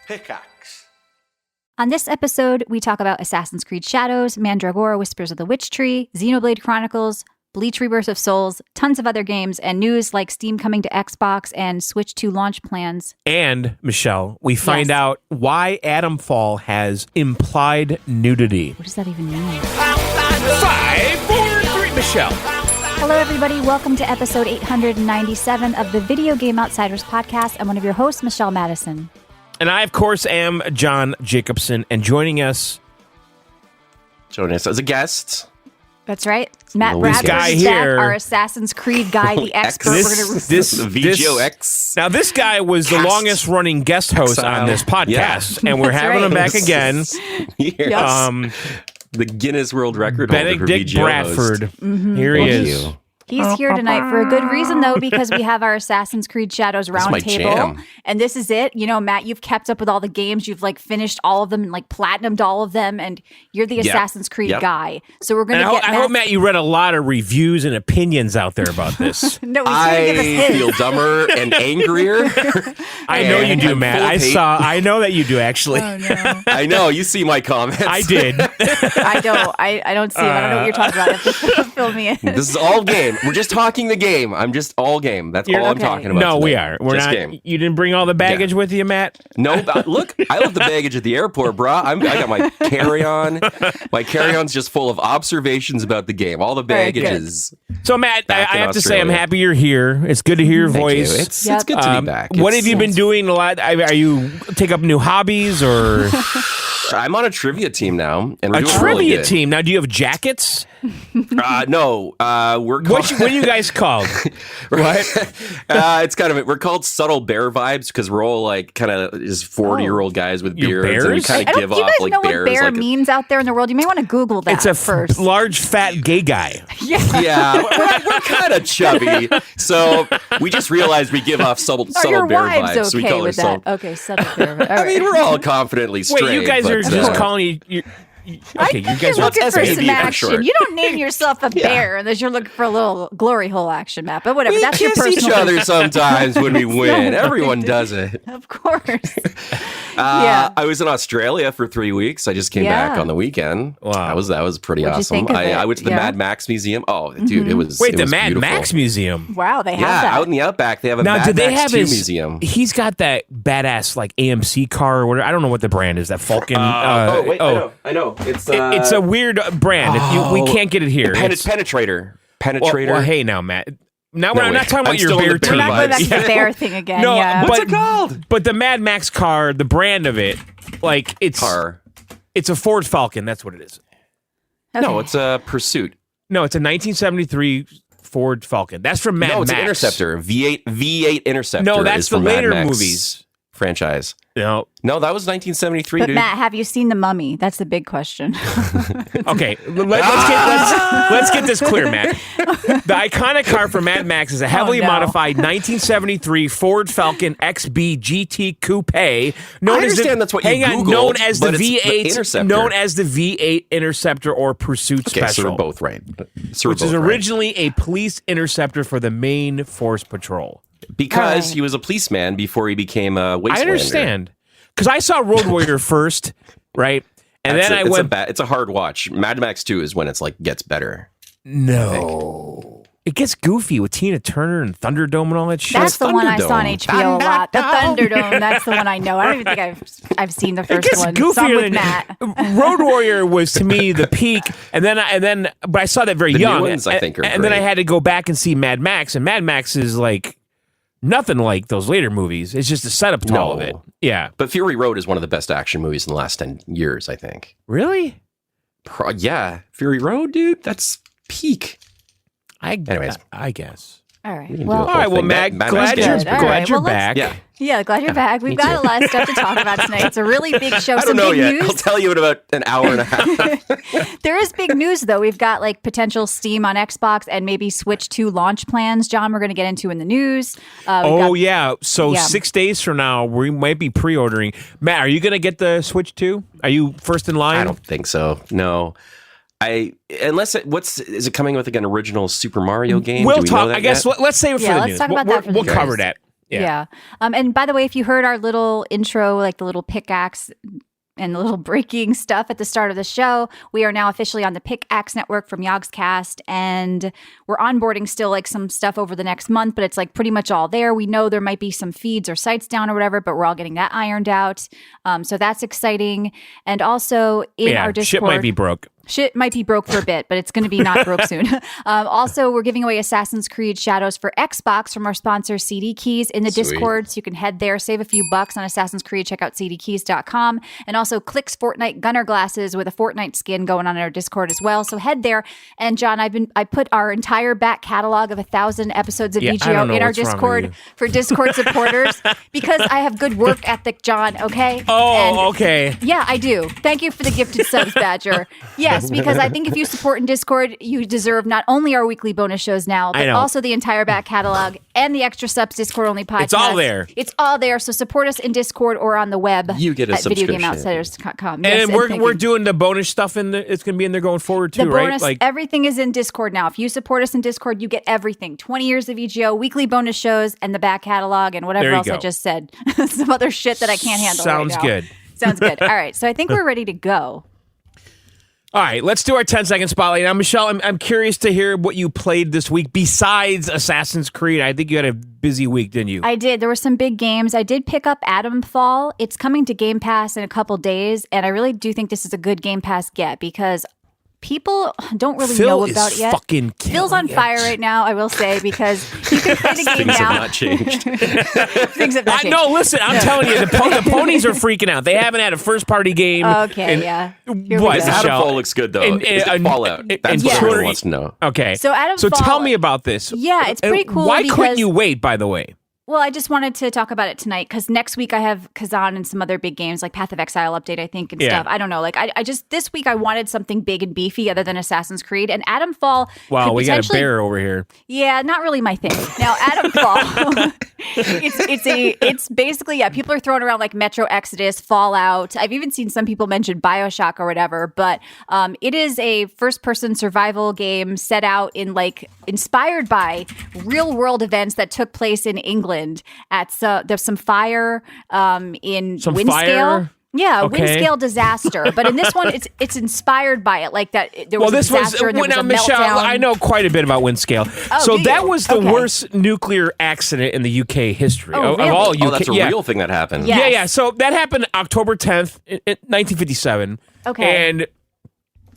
Pickaxe. On this episode, we talk about Assassin's Creed Shadows, Mandragora Whispers of the Witch Tree, Xenoblade Chronicles, Bleach Rebirth of Souls, tons of other games, and news like Steam coming to Xbox and Switch 2 launch plans. And, Michelle, we find out why Adamfall has implied nudity. What does that even mean? 5, 4, 3, Michelle. Hello, everybody. Welcome to episode 897 of the Video Game Outsiders podcast. I'm one of your hosts, Michelle Madison. And I, of course, am John Jacobson, and joining us as a guest. That's right. Matt This guy Bradford, here. our Assassin's Creed guy, the expert. We're gonna The VGO X. Now, this guy was the longest-running guest host on this podcast, and we're That's having him right. back again. Yes. The Guinness World Record holder for Benedict VGO Bradford. host. Here he Thank is. you. He's here tonight for a good reason, though, because we have our Assassin's Creed Shadows That's my roundtable. jam. And this is it. You know, Matt, you've kept up with all the games. You've finished all of them and platinumed all of them. And you're the Assassin's Creed guy. So we're going And to get I hope, Matt, you read a lot of reviews and opinions out there about this. No, he's going to give us I his. feel dumber and angrier. I know you do, I'm Matt. full of hate. I know that you do, actually. Oh, no. I know. You see my comments. I did. I don't. I don't see him. I don't know what you're talking about. You have to fill me in. This is all game. We're just talking the game. I'm just all game. That's all I'm okay. talking about. No, we tonight. are. We're just not. game. You didn't bring all the baggage with you, Matt? No, look, I left the baggage at the airport, brah. I got my carry-on. My carry-on's just full of observations about the game. All the Very good. baggages. So, Matt, I Back in have to say I'm Australia. happy you're here. It's good to hear your Thank voice. you. It's Yep. good to be back. What It's- have you been doing a lot? Are you take up new hobbies or I'm on a trivia team now, and we're a doing really trivia good. team? Now, do you have jackets? No, we're called. What are you guys called? What? It's kind of we're called subtle bear vibes because we're all kind of just 40-year-old guys with You're beards, and we bears? kind I of don't, give do you off guys like know bears. what bear like means out there in the world? You may want to Google that It's a first. large, fat, gay guy. yeah, we're kind of chubby, so we just realized we give off subtle Are your bear wives vibes. So we okay call with that? ourselves. Okay, subtle bear. All I right. mean, we're all confidently straight. Wait, you guys are but, just calling you. Okay, you guys You're are. looking for SBB some for action. short. You don't name yourself a bear unless you're looking for a little glory hole action, Matt. But whatever, We that's your kiss each personal. other sometimes when we win. No, Everyone does it. Of course. Yeah. I was in Australia for 3 weeks. I just came back Yeah. on the weekend. Wow. That was pretty What'd you awesome. think of it? I went to the Yeah? Mad Max Museum. Oh, dude, it was Wait, it the was Mad beautiful. Max Museum. Wow, they have Yeah, that. out in the Outback, they have a Now, Mad do they Max have 2 his museum. He's got that badass AMC car or whatever. I don't know what the brand is. That Falcon. I know. It's It's a weird brand. We can't get it here. It's- Penetrator. well, Penetrator. well, hey, now, Matt. Now No, I'm not wait. talking about I'm your still in bear the bear team. We're not going back to vibes. the bear thing again. No, yeah. but- What's it called? But the Mad Max car, the brand of it, it's Car. it's a Ford Falcon. That's what it is. Okay. No, it's a Pursuit. No, it's a 1973 Ford Falcon. That's from Mad No, it's Max. an Interceptor. V8 Interceptor. No, that's is the from Mad later Max movies. franchise. No. No, that was 1973, But dude. Matt, have you seen The Mummy? That's the big question. Okay, let's get this clear, Matt. The iconic car for Mad Max is a heavily no. modified 1973 Ford Falcon XB GT Coupe, known I as understand that's what you hang on, Googled, known as the but it's the V8, Interceptor. known as the V8 Interceptor or Pursuit Okay, Special, so we're both right. which is originally a police interceptor for the main force patrol. Because Alright. he was a policeman before he became a wastelander. I understand because I saw Road Warrior first, right? And then I went. It's a hard watch. Mad Max 2 is when it's gets better. No. It gets goofy with Tina Turner and Thunderdome and all that shit. That's the one I saw on Thunderdome. HBO a lot. The Thunderdome. That's the one I know. I don't even think I've seen the It first gets one. Some goofier with than Matt. Road Warrior was to me the peak, but I saw that very The new young. ones, I think, are and then I great. had to go back and see Mad Max, and Mad Max is nothing like those later movies. It's just a setup to all of it. Yeah, But Fury Road is one of the best action movies in the last 10 years, I think. really. Yeah, Fury Road, dude, that's peak. Anyways. I guess. All right. We can do Well, a whole All right. Well, thing. Matt, Mad glad Max you're is good. All glad right, you're well, let's- back. Yeah. yeah, glad you're back. We've got a lot of stuff to talk about tonight. It's a really big show. I Some don't know big yet. news. I'll tell you in about an hour and a half. There is big news, though. We've got potential Steam on Xbox and maybe Switch 2 launch plans, John, we're going to get into in the news. Yeah. So Yeah. 6 days from now, we might be pre-ordering. Matt, are you going to get the Switch 2? Are you first in line? I don't think so. No. Is it coming with an original Super Mario game? We'll Do we talk. know that I guess yet? let's save it for Yeah, the let's news. talk about that for the We'll news. cover that. Yeah. And by the way, if you heard our little intro, like the little pickaxe and the little breaking stuff at the start of the show, we are now officially on the Pickaxe Network from Yogscast, and we're onboarding still like some stuff over the next month, but it's like pretty much all there. We know there might be some feeds or sites down or whatever, but we're all getting that ironed out. So that's exciting. And also in our Discord, shit might be broke. Shit might be broke for a bit, but it's going to be not broke soon. Also, we're giving away Assassin's Creed Shadows for Xbox from our sponsor CD Keys in the Sweet. Discord. So you can head there, save a few bucks on Assassin's Creed, check out cdkeys.com. And also Clicks Fortnite Gunner Glasses with a Fortnite skin going on in our Discord as well. So head there. And John, I put our entire back catalog of 1,000 episodes of I don't VGO know in our what's wrong with Discord you. for Discord supporters because I have good work ethic, John, okay? Oh, okay. Yeah, I do. Thank you for the gifted subs, Badger. Yes, because I think if you support in Discord, you deserve not only our weekly bonus shows now, I but know. also the entire back catalog and the extra subs Discord only podcast. It's all there. It's all there. So support us in Discord or on the web. You get a at subscription. videogameoutsiders.com. And Yes, thank we're you. doing the bonus stuff it's going to be in there going forward too, The right? bonus, everything is in Discord now. If you support us in Discord, you get everything. 20 years of EGO, weekly bonus shows, and the back catalog, and whatever There you else I go. just said. Some other shit that I can't handle Sounds right now. good. Sounds good. All right. So I think we're ready to go. All right, let's do our 10-second spotlight. Now, Michelle, I'm curious to hear what you played this week besides Assassin's Creed. I think you had a busy week, didn't you? I did. There were some big games. I did pick up Adamfall. It's coming to Game Pass in a couple days, and I really do think this is a good Game Pass get because people don't really Phil know is about it yet. fucking killing Phil's on it. fire right now, I will say, because you can play the game Things now. have not changed. Things have not changed. No, listen, I'm telling you, the ponies are freaking out. They haven't had a first-party game. Okay, in- yeah. What? Here we go. Michelle? Adamfall looks good though. And- Is it and- Fallout? and- That's and what yeah. everyone wants to know. Okay. So So Adamfall- tell me about this. Yeah, it's pretty cool Why because- couldn't you wait, by the way? Well, I just wanted to talk about it tonight because next week I have Kazan and some other big games like Path of Exile update, I think, and Yeah. stuff. I don't know. Like, I just, this week I wanted something big and beefy other than Assassin's Creed. And Adamfall. Wow, could we got a potentially- bear over here. Yeah, not really my thing. Now, Adamfall, it's basically, yeah, people are throwing around like Metro Exodus, Fallout. I've even seen some people mention BioShock or whatever, but it is a first-person survival game set out in like inspired by real-world events that took place in England. At there's some fire in Some Windscale. fire? Yeah, Okay. Windscale disaster. But in this one, it's inspired by it. Like that, there was Well, a this was disaster and there was now, a Michelle. meltdown. I know quite a bit about Windscale. Oh, So do that you? was the Okay. worst nuclear accident in the UK history Oh, of really? all UK. Oh, that's a yeah. real thing that happened. Yeah. Yeah. So that happened October 10th, 1957. Okay.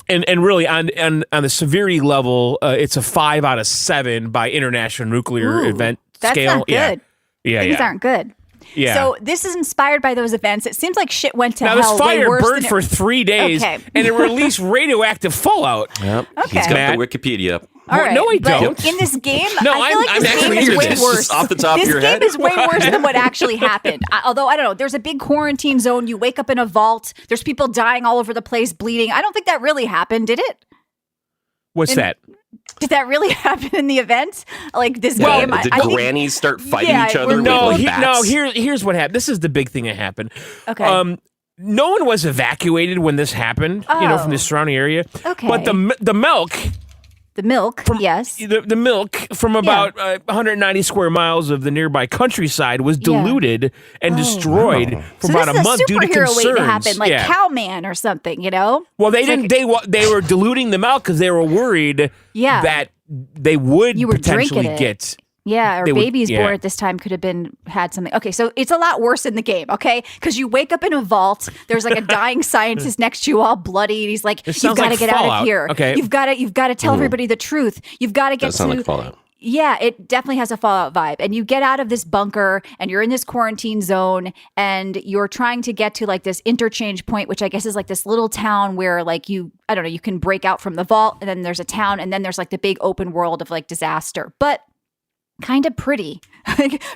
And really on the severity level, it's a 5 out of 7 by international nuclear Ooh, event that's scale. not good. Yeah, Things yeah. aren't good. Yeah. So this is inspired by those events. It seems like shit went to Now hell this way fire worse burned than for it- 3 days, Okay. and it released radioactive fallout. Yep. Okay. He's got Matt. the Wikipedia. All Well, right, no, I but don't. in this game, No, I feel I'm like this actually game is into way this. worse. Off the top this of your game head? is way worse than what actually happened. Although I don't know, there's a big quarantine zone. You wake up in a vault. There's people dying all over the place, bleeding. I don't think that really happened, did it? What's that? Did that really happen in the event? Like this Yeah, game? did I think- grannies start fighting Yeah, each we're other with No, like bats? here's what happened. This is the big thing that happened. Okay. No one was evacuated when this happened, Oh. from the surrounding area. Okay. But the milk, the milk, yes. the milk from about 190 square miles of the nearby countryside was Yeah. diluted and destroyed for So about this a is month due to superhero concerns. waiting to happen, like yeah. Cowman or something, you know? Well, they It's didn't. like- They were diluting the milk because they were worried Yeah. that they would You were potentially drinking it. get. Yeah, or They would- babies yeah. born at this time could have had something. Okay, so it's a lot worse in the game, okay? Because you wake up in a vault, there's like a dying scientist next to you, all bloody, and he's like, It "You've sounds got to like get out Fallout. of here. Okay. You've got to tell everybody the truth. You've got to get Does sound to." like Fallout. Yeah, it definitely has a Fallout vibe. And you get out of this bunker and you're in this quarantine zone and you're trying to get to like this interchange point, which I guess is like this little town where like you can break out from the vault and then there's a town and then there's like the big open world of like disaster. But kind of pretty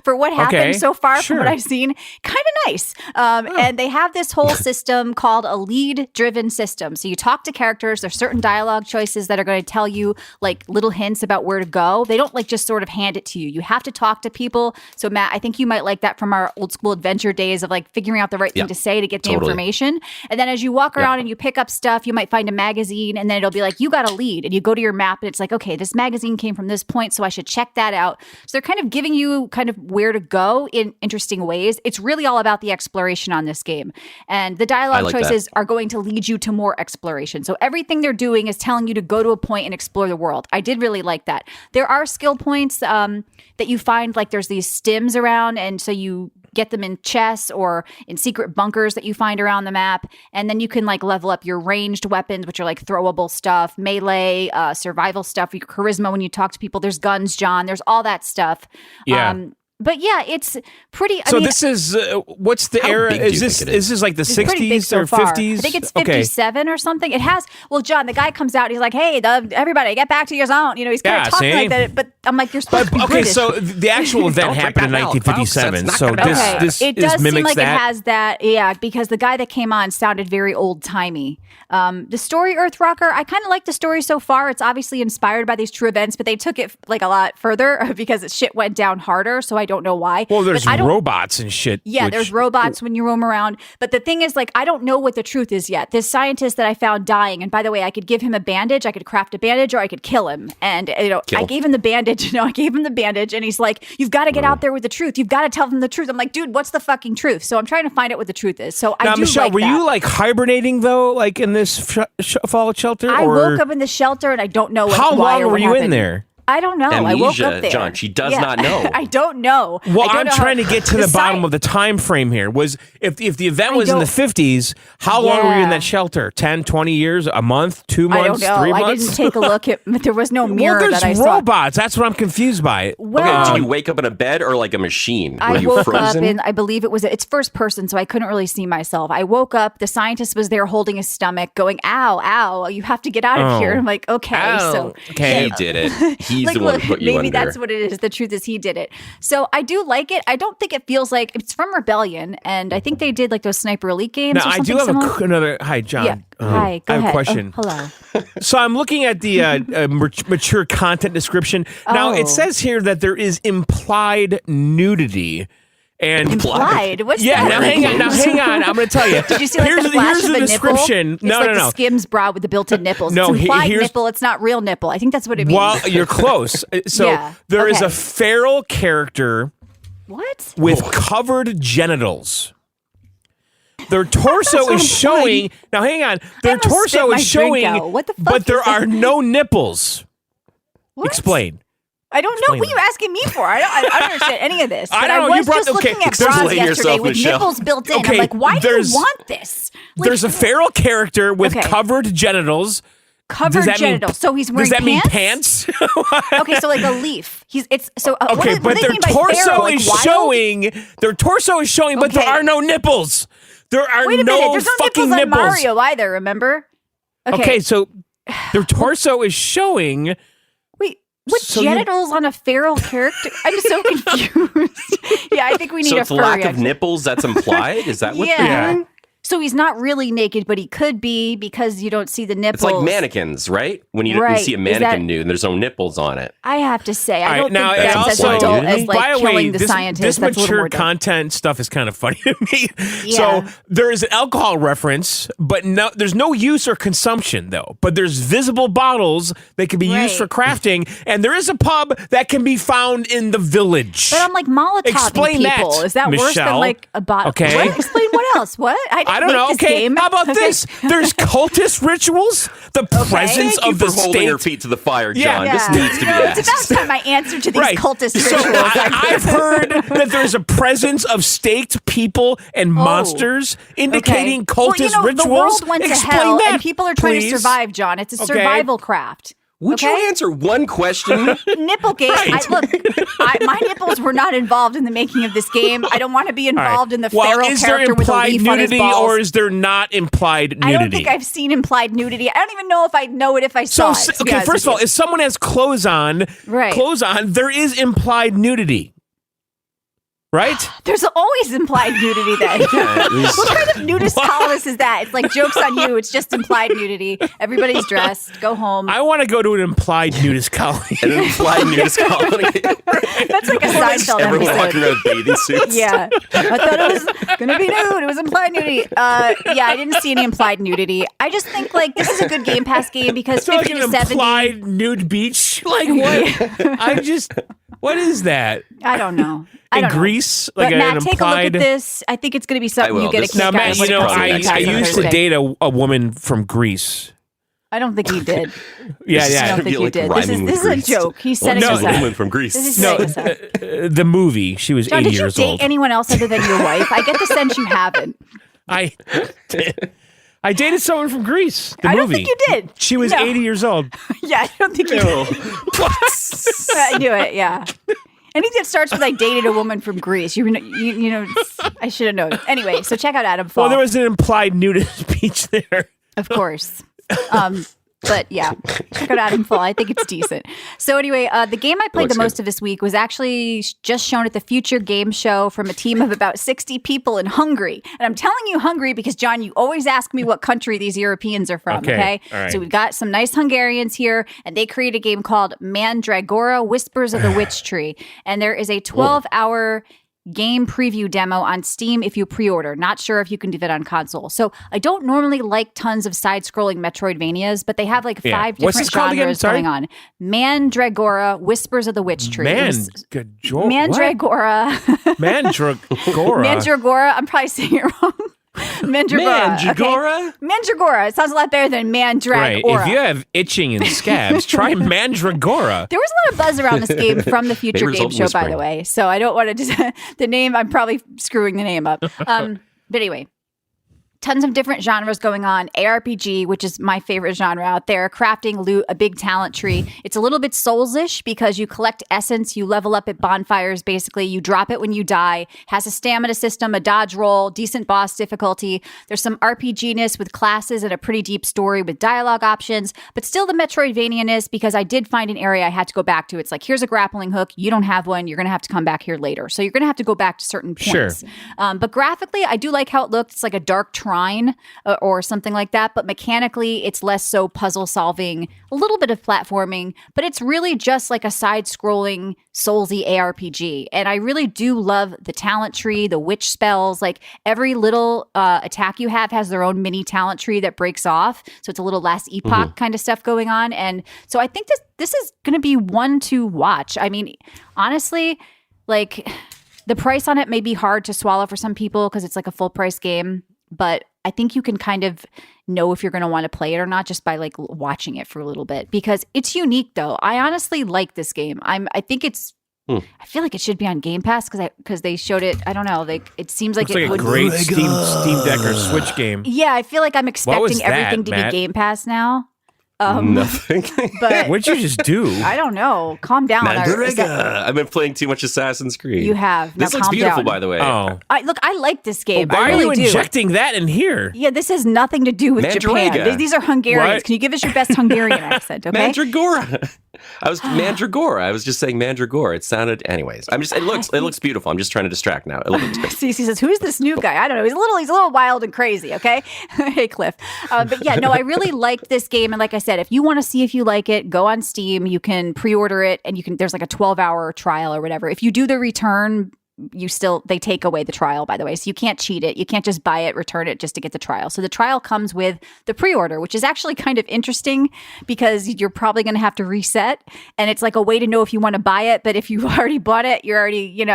for what happened Okay, so far sure. from what I've seen. Kind of nice. And they have this whole system called a lead-driven system. So you talk to characters. There's certain dialogue choices that are going to tell you like little hints about where to go. They don't like just sort of hand it to you. You have to talk to people. So Matt, I think you might like that from our old school adventure days of like figuring out the right thing Yeah, to say to get the totally. information. And then as you walk around and you pick up stuff, you might find a magazine and then it'll be like, you got a lead. And you go to your map and it's like, okay, this magazine came from this point, so I should check that out. So they're kind of giving you kind of where to go in interesting ways. It's really all about the exploration on this game. And the dialogue choices are going to lead you to more exploration. So everything they're doing is telling you to go to a point and explore the world. I did really like that. There are skill points that you find, like there's these stims around, and so you get them in chests or in secret bunkers that you find around the map. And then you can like level up your ranged weapons, which are like throwable stuff, melee, survival stuff, your charisma when you talk to people. There's guns, John. There's all that stuff. Yeah. But yeah, it's pretty. So this is what's the era? Is this like the 60s or 50s? I think it's 57 or something. It has. Well, John, the guy comes out. And he's like, "Hey, everybody, get back to your zone." You know, he's kind of talking like that. But I'm like, "You're supposed to be British." So the actual event happened in 1957. So this it does mimics seem like that. it has that. Yeah, because the guy that came on sounded very old timey. The story, Earthrocker, I kind of like the story so far. It's obviously inspired by these true events, but they took it like a lot further because shit went down harder. So I don't know why. Well, there's robots and shit. Yeah, there's robots when you roam around. But the thing is, like, I don't know what the truth is yet. This scientist that I found dying, and by the way, I could give him a bandage, I could craft a bandage, or I could kill him. And I gave him the bandage. I gave him the bandage, and he's like, "You've got to get out there with the truth. You've got to tell them the truth." I'm like, "Dude, what's the fucking truth?" So I'm trying to find out what the truth is. So now, I do Michelle, like were that. you like hibernating though, like in this fallout shelter? I woke up in the shelter, and I don't know how why long or what were you happened. in there? I don't know. Amnesia, I woke up there. John, she does not know. I don't know. Well, I'm trying to get to the bottom of the time frame here. Was if the event was in the 50s, how long were you in that shelter? 10, 20 years, a month, 2 months, I don't know. 3 months? I didn't take a look at. There was no mirror well, that I there's saw. robots. That's what I'm confused by. Well, Did you wake up in a bed or like a machine? Were I you woke frozen? up and I believe it's first person, so I couldn't really see myself. I woke up. The scientist was there holding his stomach, going, "Ow, ow! You have to get out of here." I'm like, "Okay." Ow. So Okay. He did it. He's like, the one look, who put you maybe under. that's what it is. The truth is he did it. So I do like it. I don't think it feels like it's from Rebellion, and I think they did like those Sniper Elite games. Now or I something do have similar. another. Hi, John. Yeah. Hi. Go I have ahead. a question. Oh, hello. So I'm looking at the mature content description. Now it says here that there is implied nudity. And Implied? What's yeah, that? now hang on. I'm going to tell you. Did you see like the flash here's of the a description. nipple? No, it's like no. the Skims bra with the built-in nipples. No, it's implied here's- nipple. It's not real nipple. I think that's what it means. Well, you're close. So Yeah, there is okay. a feral character What? with covered genitals. Their torso is showing. Now, hang on. Their almost spit torso my is drink showing, out. What the fuck but there is that? are no nipples. What? Explain. I don't know. What are you asking me for? I don't understand any of this. I But don't know. I You was brought- just okay, looking at explain bras yesterday yourself, with Michelle. nipples built in. Okay, I'm like, why do you there's- want this? Like, There's a feral character with Okay. covered genitals. covered Does that mean- genitals. So he's wearing Does that mean pants? pants? Okay, so like a leaf. What Okay, do but they their mean by torso feral? Like is wild? showing. Their torso is showing, but there Okay. are no nipples. There are Wait a no minute. There's no fucking nipples on nipples. Mario either. Remember? Okay, so their torso is showing. Wait, what So you- genitals on a feral character? I'm so confused. Yeah, I think we need So a it's furry. lack of expert. nipples that's implied? Is that what? Yeah. So he's not really naked, but he could be because you don't see the nipples. It's like mannequins, right? When you Right. see a Is mannequin that- nude and there's no nipples on it. I have to say, I All don't right, now, think that's and as also, adult as by like the way, killing the this scientist. this That's a little mature more dumb. content stuff is kind of funny to me. Yeah. So there is an alcohol reference, but there's no use or consumption though. But there's visible bottles that can be used for Right. crafting, and there is a pub that can be found in the village. But I'm like Molotov Explain people. that, Is that worse than Michelle. like a bottle? Okay. What? Explain what else? What? I didn't don't make know. this Okay, game. how about Okay. this? There's cultist rituals. The presence Thank you of the for holding your state. feet to the fire, Yeah. John. Yeah. This needs to be No, it's asked. about time I answer to these Right. cultist So rituals. I've heard that there's a presence of staked people and monsters indicating Okay. cultist well, you know, rituals. The world went to Explain hell, that, and people are trying please. to survive, John. It's a Okay. survival craft. Would okay? you answer one question? Nipple game. Right. My nipples were not involved in the making of this game. I don't want to be All right. involved in the Well, feral is there character with a implied leaf on his nudity balls. or is there not implied nudity? I don't think I've seen implied nudity. I don't even know if I'd know it if I saw it. to be okay, honest first with of all, you. if someone has clothes on, Right. there is implied nudity. right? There's always implied nudity then. What kind of nudist columnist is that? It's like joke's on you. It's just implied nudity. Everybody's dressed. Go home. I want to go to an implied nudist colony. An implied nudist colony. That's like a Seinfeld Everyone episode. walking around with bathing suits. Yeah. I thought it was going to be nude. It was implied nudity. Yeah, I didn't see any implied nudity. I just think like this is a good Game Pass game because It's like 50 an to 70. implied nude beach. Like what? What is that? I don't know. I In don't know. Greece? But Like Matt, an take a look at implied. this. I think it's going to be something I will. you get a This- kick Now, out Matt, of you when it know, comes to probably I, Game next Pass I week. on used to Thursday. date a woman from Greece. I don't think you did. Yeah, This is yeah. I don't gonna think be you like did. rhyming This with is a Greece. joke. He's setting no, us A up. woman from Greece. This is No, setting us up. the movie. She was John, 80 did you years date old. anyone else other than your wife? I get the sense you haven't. I dated someone from Greece. The I movie. don't think you did. She was No. 80 years old. Yeah, I don't think you did. I knew it. Yeah. Anything that starts with "I dated a woman from Greece," you know, I should have known. Anyway, so check out Adam Fall. Well, there was an implied nudist beach there. Of course. But yeah, check out Adam Fall. I think it's decent. So anyway, the game I played the looks most good. of this week was actually just shown at the Future Game Show from a team of about 60 people in Hungary. And I'm telling you Hungary because, John, you always ask me what country these Europeans are from, okay? all right. So we've got some nice Hungarians here, and they create a game called Mandragora, Whispers of the Witch Tree. And there is a 12-hour game preview demo on Steam if you pre-order. Not sure if you can do that on console. So I don't normally like tons of side-scrolling Metroidvanias, but they have like Yeah. 5 What's different this called again? genres Sorry? going on. Mandragora, Whispers of the Witch Tree. Mandragora. Mandragora. Mandragora. I'm probably saying it wrong. Mandragora. Mandragora? Okay? Mandragora. It sounds a lot better than Right. Mandragora. If you have itching and scabs, try Mandragora. There was a lot of buzz around this game from the Future May Game result in Show, by the whispering. way. So I don't want to just the name. I'm probably screwing the name up. But anyway, tons of different genres going on. ARPG, which is my favorite genre out there. Crafting, loot, a big talent tree. It's a little bit Souls-ish because you collect essence, you level up at bonfires. Basically, you drop it when you die. Has a stamina system, a dodge roll, decent boss difficulty. There's some RPG-ness with classes and a pretty deep story with dialogue options, but still the Metroidvania-ness because I did find an area I had to go back to. It's like, here's a grappling hook. You don't have one. You're going to have to come back here later. So you're going to have to go back to certain points. Sure. But graphically, I do like how it looked. It's like a dark trine or something like that. But mechanically, it's less so puzzle solving, a little bit of platforming, but it's really just like a side-scrolling Soulsy ARPG. And I really do love the talent tree, the witch spells. Like every little attack you have has their own mini talent tree that breaks off. So it's a little last epoch kind of stuff going on. And so I think this is going to be one to watch. I mean, honestly, like the price on it may be hard to swallow for some people because it's like a full price game, but I think you can kind of know if you're going to want to play it or not just by like watching it for a little bit because it's unique though. I honestly like this game. I think it's I feel like it should be on Game Pass because they showed it. I don't know. Like it seems like Looks it like a would great Steam Deck or Switch game. Yeah, I feel like I'm was expecting that, everything to Matt? be Game Pass now. Nothing. But What'd you just do? I don't know. Calm down. Mandragora. I've been playing too much Assassin's Creed. You have. Now This looks calm beautiful, down. by the way. Oh. I like this game. Why I really are you do. injecting that in here? Yeah, this has nothing to do with Mandragora. Japan. These are Hungarians. What? Can you give us your best Hungarian accent, okay? Mandragora. I was Mandragora. I was just saying Mandragora. It sounded, anyways. It looks beautiful. I'm just trying to distract now. It looks good. Cece says, "Who's this new guy? I don't know. He's a little wild and crazy." Okay, hey Cliff. But yeah, no, I really like this game, and like I said, if you want to see if you like it, go on Steam. You can pre-order it, and there's like a 12-hour trial or whatever. If you do the return, they take away the trial, by the way. So you can't cheat it. You can't just buy it, return it just to get the trial. So the trial comes with the pre-order, which is actually kind of interesting because you're probably going to have to reset. And it's like a way to know if you want to buy it. But if you've already bought it, you're already,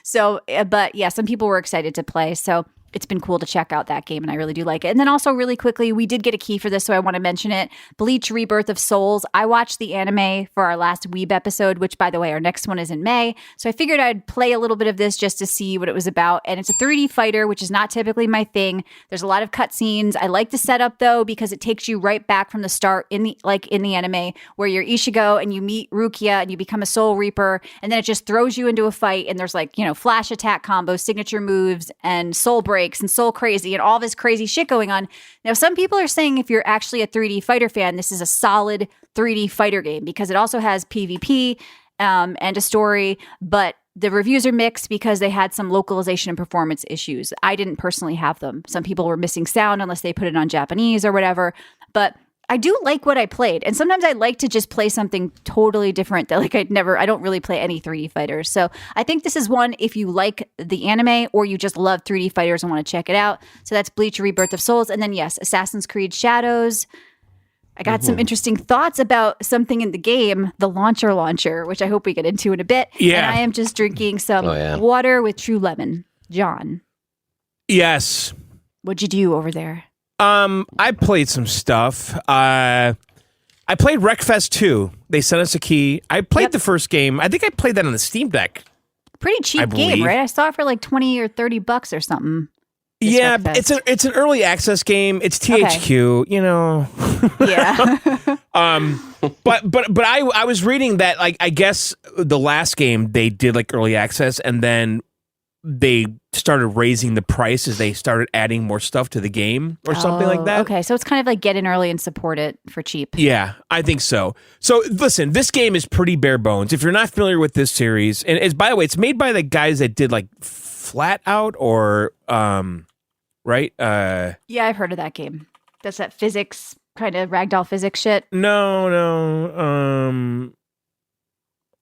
So, but yeah, some people were excited to play. So it's been cool to check out that game, and I really do like it. And then also really quickly, we did get a key for this, so I want to mention it. Bleach Rebirth of Souls. I watched the anime for our last Weeb episode, which, by the way, our next one is in May. So I figured I'd play a little bit of this just to see what it was about. And it's a 3D fighter, which is not typically my thing. There's a lot of cutscenes. I like the setup, though, because it takes you right back from the start in the anime, where you're Ishigo and you meet Rukia and you become a Soul Reaper, and then it just throws you into a fight, and there's flash attack combos, signature moves, and soul breaks and soul crazy and all this crazy shit going on. Now, some people are saying if you're actually a 3D fighter fan, this is a solid 3D fighter game because it also has PvP and a story, but the reviews are mixed because they had some localization and performance issues. I didn't personally have them. Some people were missing sound unless they put it on Japanese or whatever. But I do like what I played. And sometimes I like to just play something totally different that like I don't really play any 3D fighters. So I think this is one if you like the anime or you just love 3D fighters and want to check it out. So that's Bleach Rebirth of Souls. And then yes, Assassin's Creed Shadows. I got some interesting thoughts about something in the game, the launcher, which I hope we get into in a bit. Yeah. And I am just drinking some water with True Lemon. John. Yes. What'd you do over there? I played some stuff. I played Wreckfest 2. They sent us a key. I played the first game. I think I played that on the Steam Deck. Pretty cheap game, right? I saw it for like $20 or $30 or something. Yeah, it's an early access game. It's THQ, you know. Yeah. But I was reading that like I guess the last game they did like early access and then they started raising the price as they started adding more stuff to the game or something like that. Okay, so it's kind of like get in early and support it for cheap. Yeah, I think so. So listen, this game is pretty bare bones. If you're not familiar with this series, and it's by the way, it's made by the guys that did like Flat Out or right? Yeah, I've heard of that game. That's that physics kind of ragdoll physics shit. No.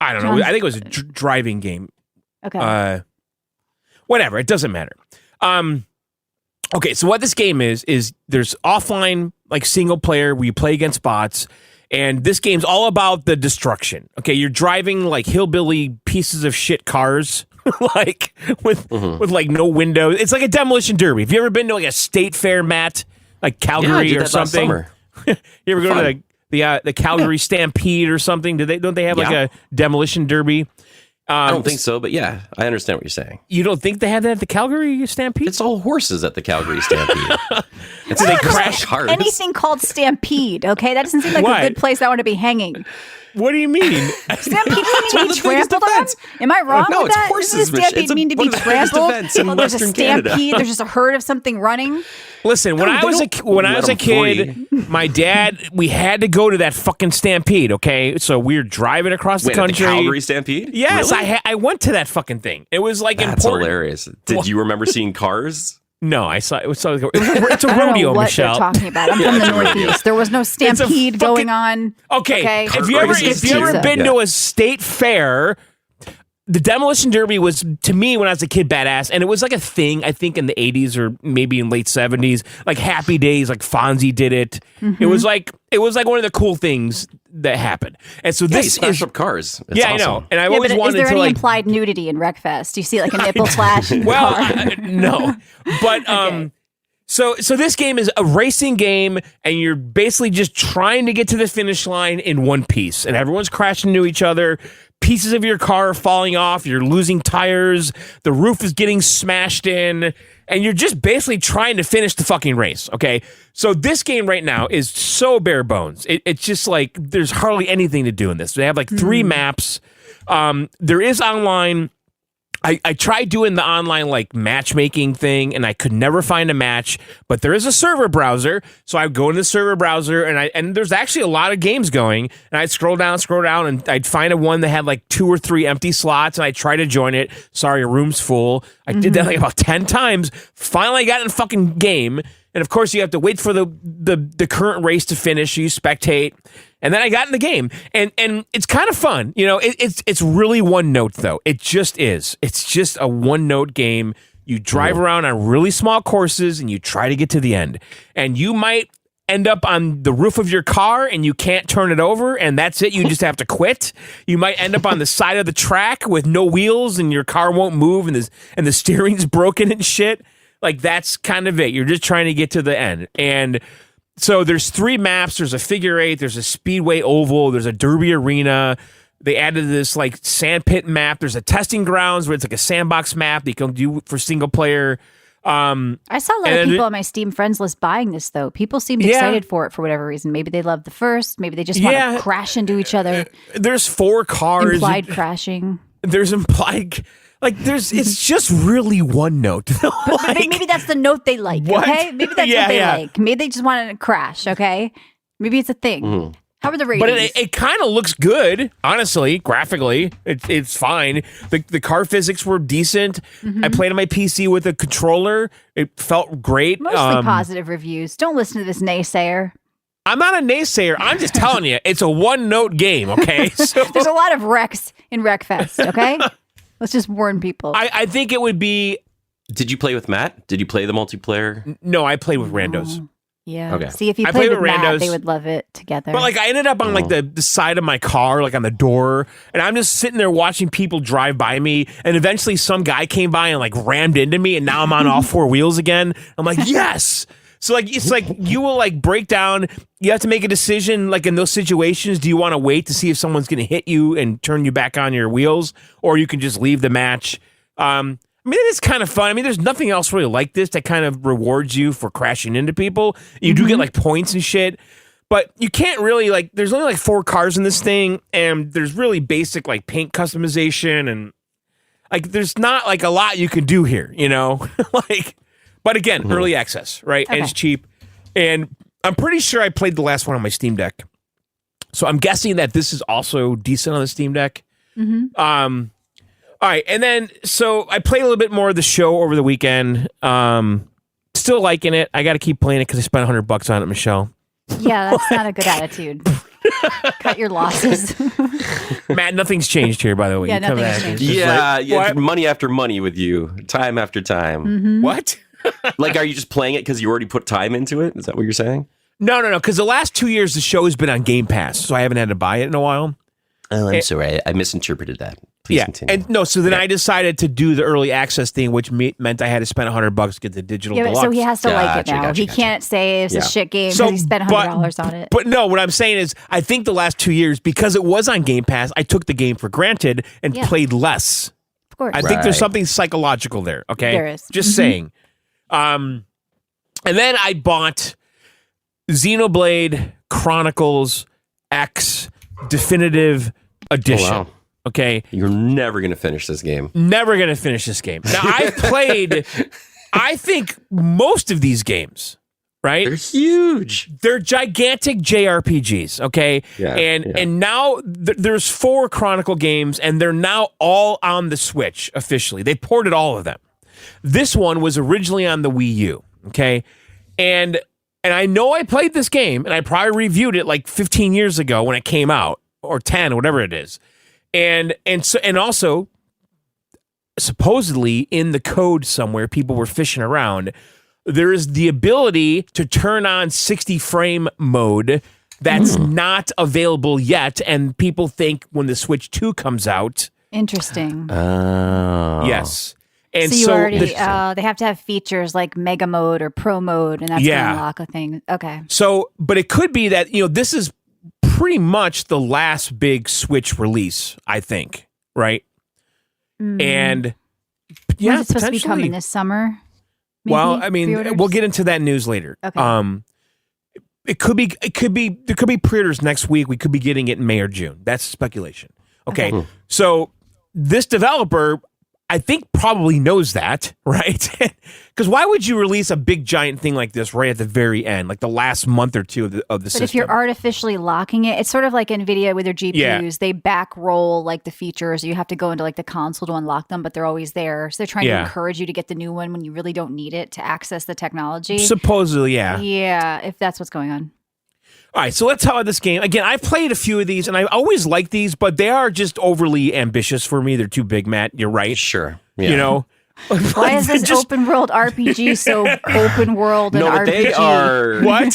I don't know. I think it was a driving game. Okay. Whatever. It doesn't matter. Okay, so what this game is there's offline, like single player where you play against bots, and this game's all about the destruction. Okay, you're driving like hillbilly pieces of shit cars, like with like no windows. It's like a demolition derby. Have you ever been to like a state fair, Matt? Like Calgary or something? You ever go to the Calgary Stampede or something? Don't they have like a demolition derby? I don't think so, but yeah, I understand what you're saying. You don't think they have that at the Calgary Stampede? It's all horses at the Calgary Stampede. So they crash cars. Anything called Stampede, okay? That doesn't seem like a good place I want to be hanging. What do you mean? Stampede mean to be trampled on? Am I wrong No, with it's that? horses. Does Stampede mean to be trampled? Events in There's a Western stampede. Canada. There's just a herd of something running. Listen, when I was a kid, my dad, we had to go to that fucking Stampede, okay? So we were driving across the country. At the Calgary Stampede? Yes, Really? I went to that fucking thing. It was like That's important. hilarious. Did you remember seeing cars? No, I saw it. It's a rodeo, I don't know what Michelle. you're talking about. I'm from the Northeast. There was no stampede going on. Okay, Car if you ever races. been to a state fair, the demolition derby was, to me, when I was a kid, badass, and it was like a thing. I think in the 80s or maybe in late 70s, like Happy Days, like Fonzie did it. Mm-hmm. It was like one of the cool things that happened. And so Yeah, this you smash is up cars. It's yeah, awesome. I know. And I Yeah, always but is wanted there to any like implied nudity in Wreckfest? Do you see like a nipple flash? well, no, but So this game is a racing game, and you're basically just trying to get to the finish line in one piece, and everyone's crashing into each other. Pieces of your car are falling off. You're losing tires. The roof is getting smashed in, and you're just basically trying to finish the fucking race. Okay, so this game right now is so bare bones. It's just like there's hardly anything to do in this. They have like 3 maps. There is online. I tried doing the online like matchmaking thing and I could never find a match, but there is a server browser. So I go into the server browser and there's actually a lot of games going, and I'd scroll down and I'd find one that had like 2 or 3 empty slots, and I try to join it. Sorry, your room's full. I did that like about 10 times. Finally got in the fucking game. And of course you have to wait for the current race to finish. You spectate. And then I got in the game, and it's kind of fun. You know, it's really one note though. It just is. It's just a one note game. You drive around on really small courses, and you try to get to the end. And you might end up on the roof of your car, and you can't turn it over, and that's it. You just have to quit. You might end up on the side of the track with no wheels, and your car won't move, and the steering's broken and shit. Like that's kind of it. You're just trying to get to the end, and so there's 3 maps. There's a figure 8. There's a speedway oval. There's a derby arena. They added this like sand pit map. There's a testing grounds where it's like a sandbox map that you can do for single player. I saw a lot of people on my Steam friends list buying this though. People seemed excited for it for whatever reason. Maybe they love the first. Maybe they just want to crash into each other. There's 4 cars. Implied crashing. There's implied. Like it's just really one note. But maybe that's the note they like. What? Okay, maybe that's what they like. Maybe they just want to crash. Okay, maybe it's a thing. How are the But ratings? it kind of looks good, honestly, graphically. It's fine. The car physics were decent. I played on my PC with a controller. It felt great. Mostly positive reviews. Don't listen to this naysayer. I'm not a naysayer. I'm just telling you, it's a one-note game, okay? So There's a lot of wrecks in Wreckfest, okay? Let's just warn people. I think it would be... Did you play with Matt? Did you play the multiplayer? No, I played with randos. Yeah. Okay. See, if you I played played with with Matt, randos. they would love it together. But like I ended up on like the side of my car, like on the door, and I'm just sitting there watching people drive by me, and eventually some guy came by and like rammed into me, and now I'm on all four wheels again. I'm like, yes. So like it's like you will like break down. You have to make a decision like in those situations. Do you want to wait to see if someone's going to hit you and turn you back on your wheels, or you can just leave the match? I mean, it is kind of fun. I mean, there's nothing else really like this that kind of rewards you for crashing into people. You do get like points and shit, but you can't really like, there's only like 4 cars in this thing, and there's really basic like paint customization, and like there's not like a lot you can do here, you know? Like, but again, early access, right? And it's cheap. And I'm pretty sure I played the last one on my Steam Deck. So I'm guessing that this is also decent on the Steam Deck. All right, and then so I played a little bit more of the show over the weekend. Still liking it. I got to keep playing it because I spent $100 on it, Michelle. yeah, that's not a good attitude. Cut your losses. Matt, nothing's changed here, by the way. Yeah, You come nothing's back and changed. it's just Yeah, like, yeah. what? Money after money with you, time after time. What? Like, are you just playing it because you already put time into it? Is that what you're saying? No, because the last 2 years the show has been on Game Pass, so I haven't had to buy it in a while. Oh, I'm sorry. I misinterpreted that. Please continue. And no, so then I decided to do the early access thing, which meant I had to spend $100 to get the digital Yeah, but deluxe. so he has to like it Gotcha, now. gotcha, He gotcha. can't say it's a shit game So, because he spent $100 on it. But no, what I'm saying is, I think the last 2 years, because it was on Game Pass, I took the game for granted and Yeah. played less. Of course. I think there's Right. something psychological there. Okay, There is. Just saying. And then I bought Xenoblade Chronicles X Definitive Edition. Oh, wow. Okay, You're never going to finish this game. never gonna finish this game. Now I've played, I think most of these games. Right? They're huge. They're gigantic JRPGs, okay? Yeah, and yeah. and now there's 4 Chronicle games, and they're now all on the Switch officially. They ported all of them. This one was originally on the Wii U, okay? And I know I played this game, and I probably reviewed it like 15 years ago when it came out, or 10, whatever it is. And also, supposedly in the code somewhere, people were fishing around. There is the ability to turn on 60 frame mode that's not available yet, and people think when the Switch 2 comes out, Interesting. Oh. yes. And so you already, the- they have to have features like Mega Mode or Pro Mode, and that's Yeah. going to unlock a thing. Okay. So, but it could be that, this is pretty much the last big Switch release, I think, right? And yeah, When's it supposed to be potentially. coming this summer? Maybe? Well, I mean, Pre-orders? we'll get into that news later. Okay. There could be pre-orders next week. We could be getting it in May or June. That's speculation. Okay. So this developer, I think, probably knows that, right? Because why would you release a big giant thing like this right at the very end, like the last month or two of the But system? if you're artificially locking it, it's sort of like NVIDIA with their GPUs. Yeah. They back roll like the features. You have to go into like the console to unlock them, but they're always there. So they're trying to Yeah. encourage you to get the new one when you really don't need it to access the technology. Supposedly, yeah. Yeah, if that's what's going on. All right, so let's talk about this game. Again, I've played a few of these, and I always like these, but they are just overly ambitious for me. They're too big, Matt. You're right. Sure. Yeah. You know? Why is this Just- open world RPG so open world and No, but RPG? they are. What?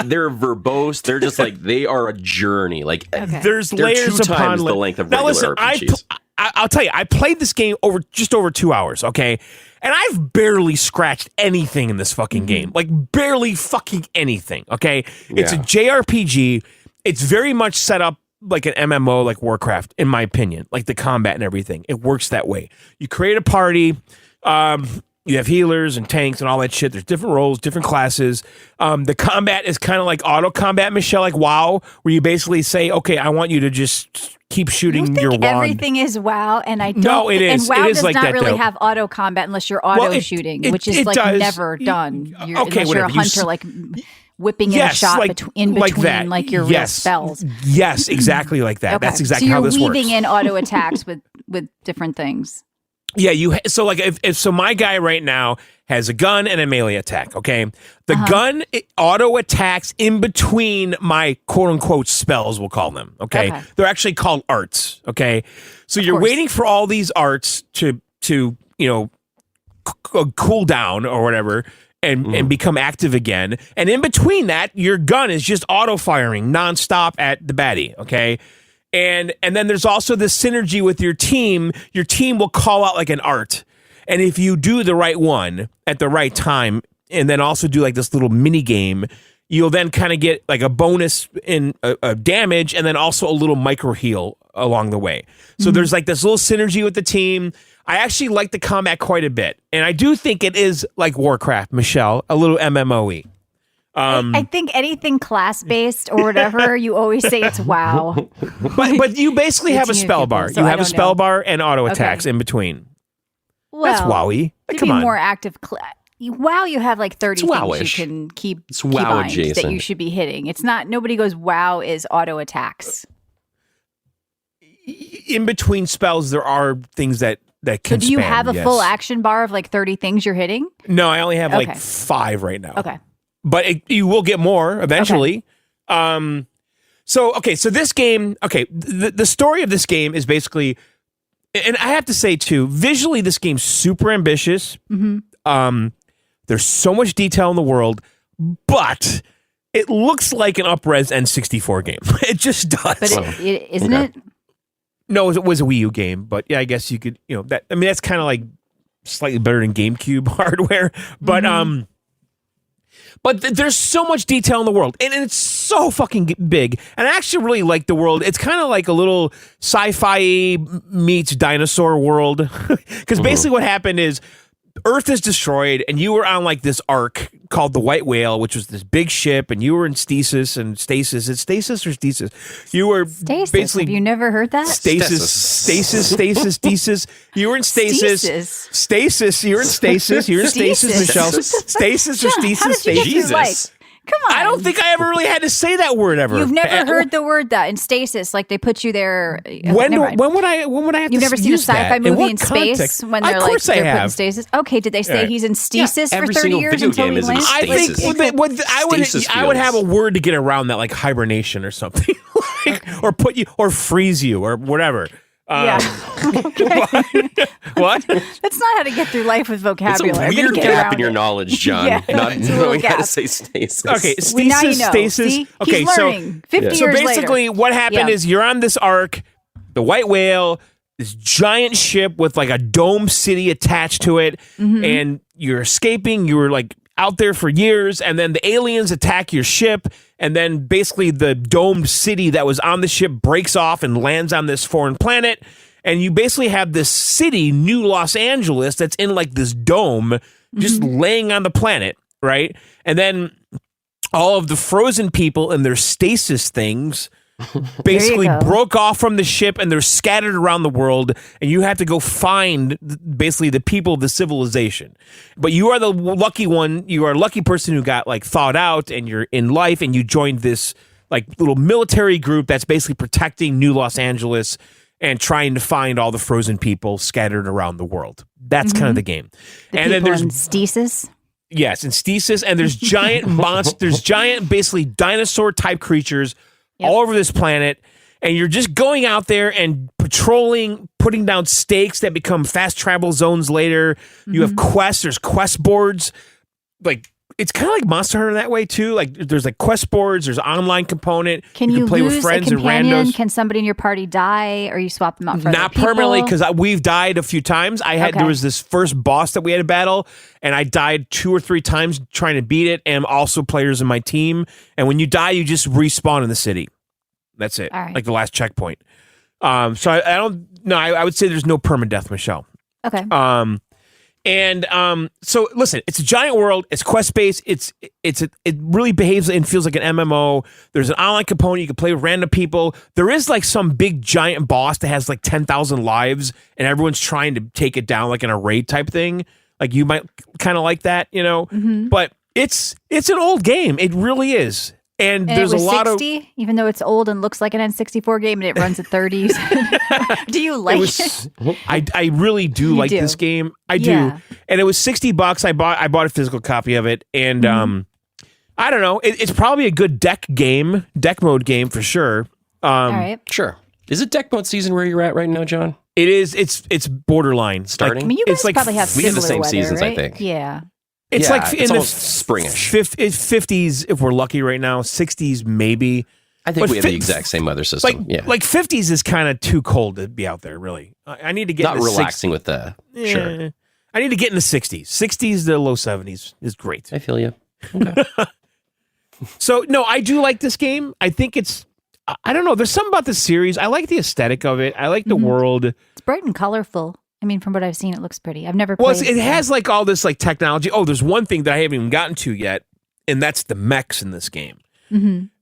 They're verbose. They're just like, they are a journey. Like, Okay. There's they're layers 2 upon times the length of now regular listen, RPGs. I'll tell you, I played this game just over 2 hours, okay? And I've barely scratched anything in this fucking game. Like, barely fucking anything, okay? It's a Yeah. JRPG. It's very much set up like an MMO, like Warcraft, in my opinion. Like the combat and everything. It works that way. You create a party. You have healers and tanks and all that shit. There's different roles, different classes. The combat is kind of like auto combat, Michelle, like WoW, where you basically say, okay, I want you to just keep You shooting think your wand. everything is WoW, and I don't. No, it is. And WoW It is does like not that, really though. have auto combat unless you're auto Well, shooting, it which is does. like never done. Okay, Unless you're a whatever. You hunter, like whipping in a shot in like between that. like your real spells. Yes, exactly like that. Okay. That's exactly how this works. So you're weaving in auto attacks with different things. Yeah, so like if my guy right now has a gun and a melee attack, okay? The gun auto attacks in between my quote unquote spells, we'll call them, okay? They're actually called arts, okay? So you're waiting for all these arts to cool down or whatever and become active again. And in between that, your gun is just auto firing nonstop at the baddie, okay? And then there's also this synergy with your team. Your team will call out like an art. And if you do the right one at the right time, and then also do like this little mini game, you'll then kind of get like a bonus in damage and then also a little micro heal along the way. So there's like this little synergy with the team. I actually like the combat quite a bit. And I do think it is like Warcraft, Michelle, a little MMOE. I think anything class-based or whatever, you always say it's WoW. But you basically have a spell bar. So you have a spell bar and auto attacks in between. Well, that's wowy. To Come be on. more active, WoW, you have like 30 things wowish. you can keep It's WoW adjacent. that you should be hitting. It's not, nobody goes, WoW is auto attacks. In between spells, there are things that can So do you spam, have a yes. full action bar of like 30 things you're hitting? No, I only have like Okay. 5 right now. Okay. But you will get more eventually. So this game, the story of this game is basically, and I have to say too, visually this game's super ambitious. There's so much detail in the world, but it looks like an up-res N64 game. It just does. But isn't it? No, it was a Wii U game, but yeah, I guess you could, that's kind of like slightly better than GameCube hardware, but there's so much detail in the world, and it's so fucking big. And I actually really like the world. It's kind of like a little sci-fi meets dinosaur world, because basically what happened is Earth is destroyed, and you were on like this ark called the White Whale, which was this big ship, and you were in stasis. It's stasis or stasis? You were Stasis. basically. Have you never heard that? Stasis. You were in stasis. Stasis. Stasis. You're in stasis. You're in stasis, Stasis. Michelle. Stasis or How did stasis. you get Stasis. through life? Come on. I don't think I ever really had to say that word ever. You've never heard the word that in stasis, like they put you there. When would I have You've to never seen a use that? sci-fi movie what in space context? when they're of like course I they're put in have. stasis? Okay, did they say he's in stasis for every 30 single years video until game he is in lands? I think stasis. I would have a fields. word to get around that, like hibernation or something, or put you or freeze you or whatever. Yeah. What? That's not how to get through life with It's a vocabulary. I'm gonna weird get gap around in your it. knowledge, John. Yeah, Not it's a little knowing how to gap. say stasis. Okay, Well, now you stasis, know. stasis. See? Okay, He's learning. 50 so years basically, later. what happened Yeah. is you're on this ark, the White Whale, this giant ship with like a dome city attached to it, and you're escaping. You were like out there for years, and then the aliens attack your ship, and then basically the domed city that was on the ship breaks off and lands on this foreign planet. And you basically have this city, New Los Angeles, that's in like this dome, just laying on the planet, right? And then all of the frozen people and their stasis things basically go. broke off from the ship, and they're scattered around the world, and you have to go find basically the people of the civilization. But you are the lucky one. You are a lucky person who got like thawed out, and you're in life, and you joined this like little military group that's basically protecting New Los Angeles and trying to find all the frozen people scattered around the world. That's kind of the game. The people in stasis. Yes, in stasis, and there's giant monsters, giant basically dinosaur type creatures all over this planet, and you're just going out there and patrolling, putting down stakes that become fast travel zones later. You have quests, there's quest boards. Like, it's kind of like Monster Hunter in that way too. Like, there's like quest boards, there's an online component. Can you play lose with friends a and companion? randos. Can somebody in your party die, or you swap them out for Not other people? permanently, because we've died a few times. There was this first boss that we had to battle, and I died 2 or 3 times trying to beat it, and also players in my team. And when you die, you just respawn in the city. That's it. All right. Like the last checkpoint. So I don't know. I would say there's no permadeath, Michelle. Okay. So listen, it's a giant world. It's quest based. It really behaves and feels like an MMO. There's an online component. You can play with random people. There is like some big giant boss that has like 10,000 lives, and everyone's trying to take it down like in a raid type thing. Like you might kind of like that, But It's an old game. It really is. And there's it was a lot 60, even though it's old and looks like an N64 game, and it runs at 30s. Do you like it? I really do like this game. I do. Yeah. And it was $60. I bought a physical copy of it, and I don't know. It's probably a good deck mode game for sure. All right. Sure. Is it deck mode season where you're at right now, John? It is. It's borderline Starting. I mean, you guys It's like probably have we have the similar same weather, seasons, I right? think. Yeah. It's Yeah, like it's in the almost springish. 50s if we're lucky right now. 60s maybe. I think But we have the exact same weather system. Like 50s is kind of too cold to be out there. Really, I need to get Not into relaxing with the... Sure. Yeah. I need to get in the 60s. 60s to low 70s is great. I feel you. So no, I do like this game. I think it's. I don't know. There's something about the series. I like the aesthetic of it. I like the world. It's bright and colorful. I mean, from what I've seen, it looks pretty. I've never Well, played it has like all this like technology. Oh, there's one thing that I haven't even gotten to yet, and that's the mechs in this game.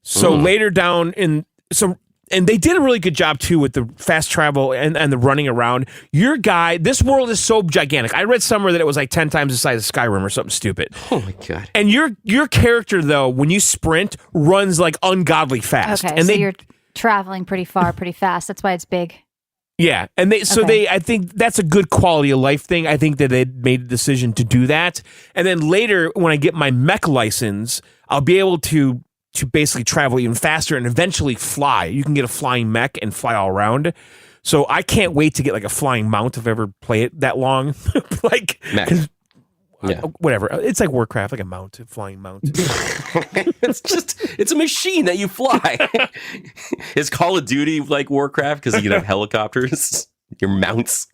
So later down and they did a really good job too with the fast travel and the running around. Your guy, this world is so gigantic. I read somewhere that it was like 10 times the size of Skyrim or something stupid. Oh my God. And your character though, when you sprint, runs like ungodly fast. Okay, and so you're traveling pretty far, pretty fast. That's why it's big. Yeah, and I think that's a good quality of life thing. I think that they made the decision to do that. And then later, when I get my mech license, I'll be able to basically travel even faster and eventually fly. You can get a flying mech and fly all around. So I can't wait to get like a flying mount if I ever play it that long. Like Mech. Yeah. Whatever. It's like Warcraft, like a flying mount. It's a machine that you fly. Is Call of Duty like Warcraft because you can have helicopters, your mounts?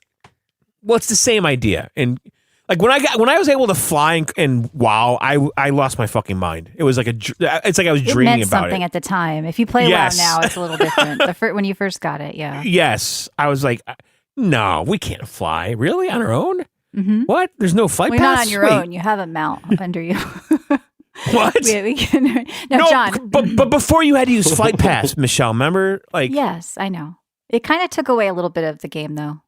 Well, it's the same idea. And like when I was able to fly and WoW, I lost my fucking mind. It was like it's like I was It dreaming meant about something it. at the time. If you play Yes. WoW now, it's a little different. When you first got it, yeah. Yes, I was like, no, we can't fly. Really, on our own? What? There's no flight Well, you're paths? not on your Wait, own. You have a mount under you. What? we can, no, No, John. but before you had to use flight paths, Michelle. Remember, like Yes, I know. It kind of took away a little bit of the game, though.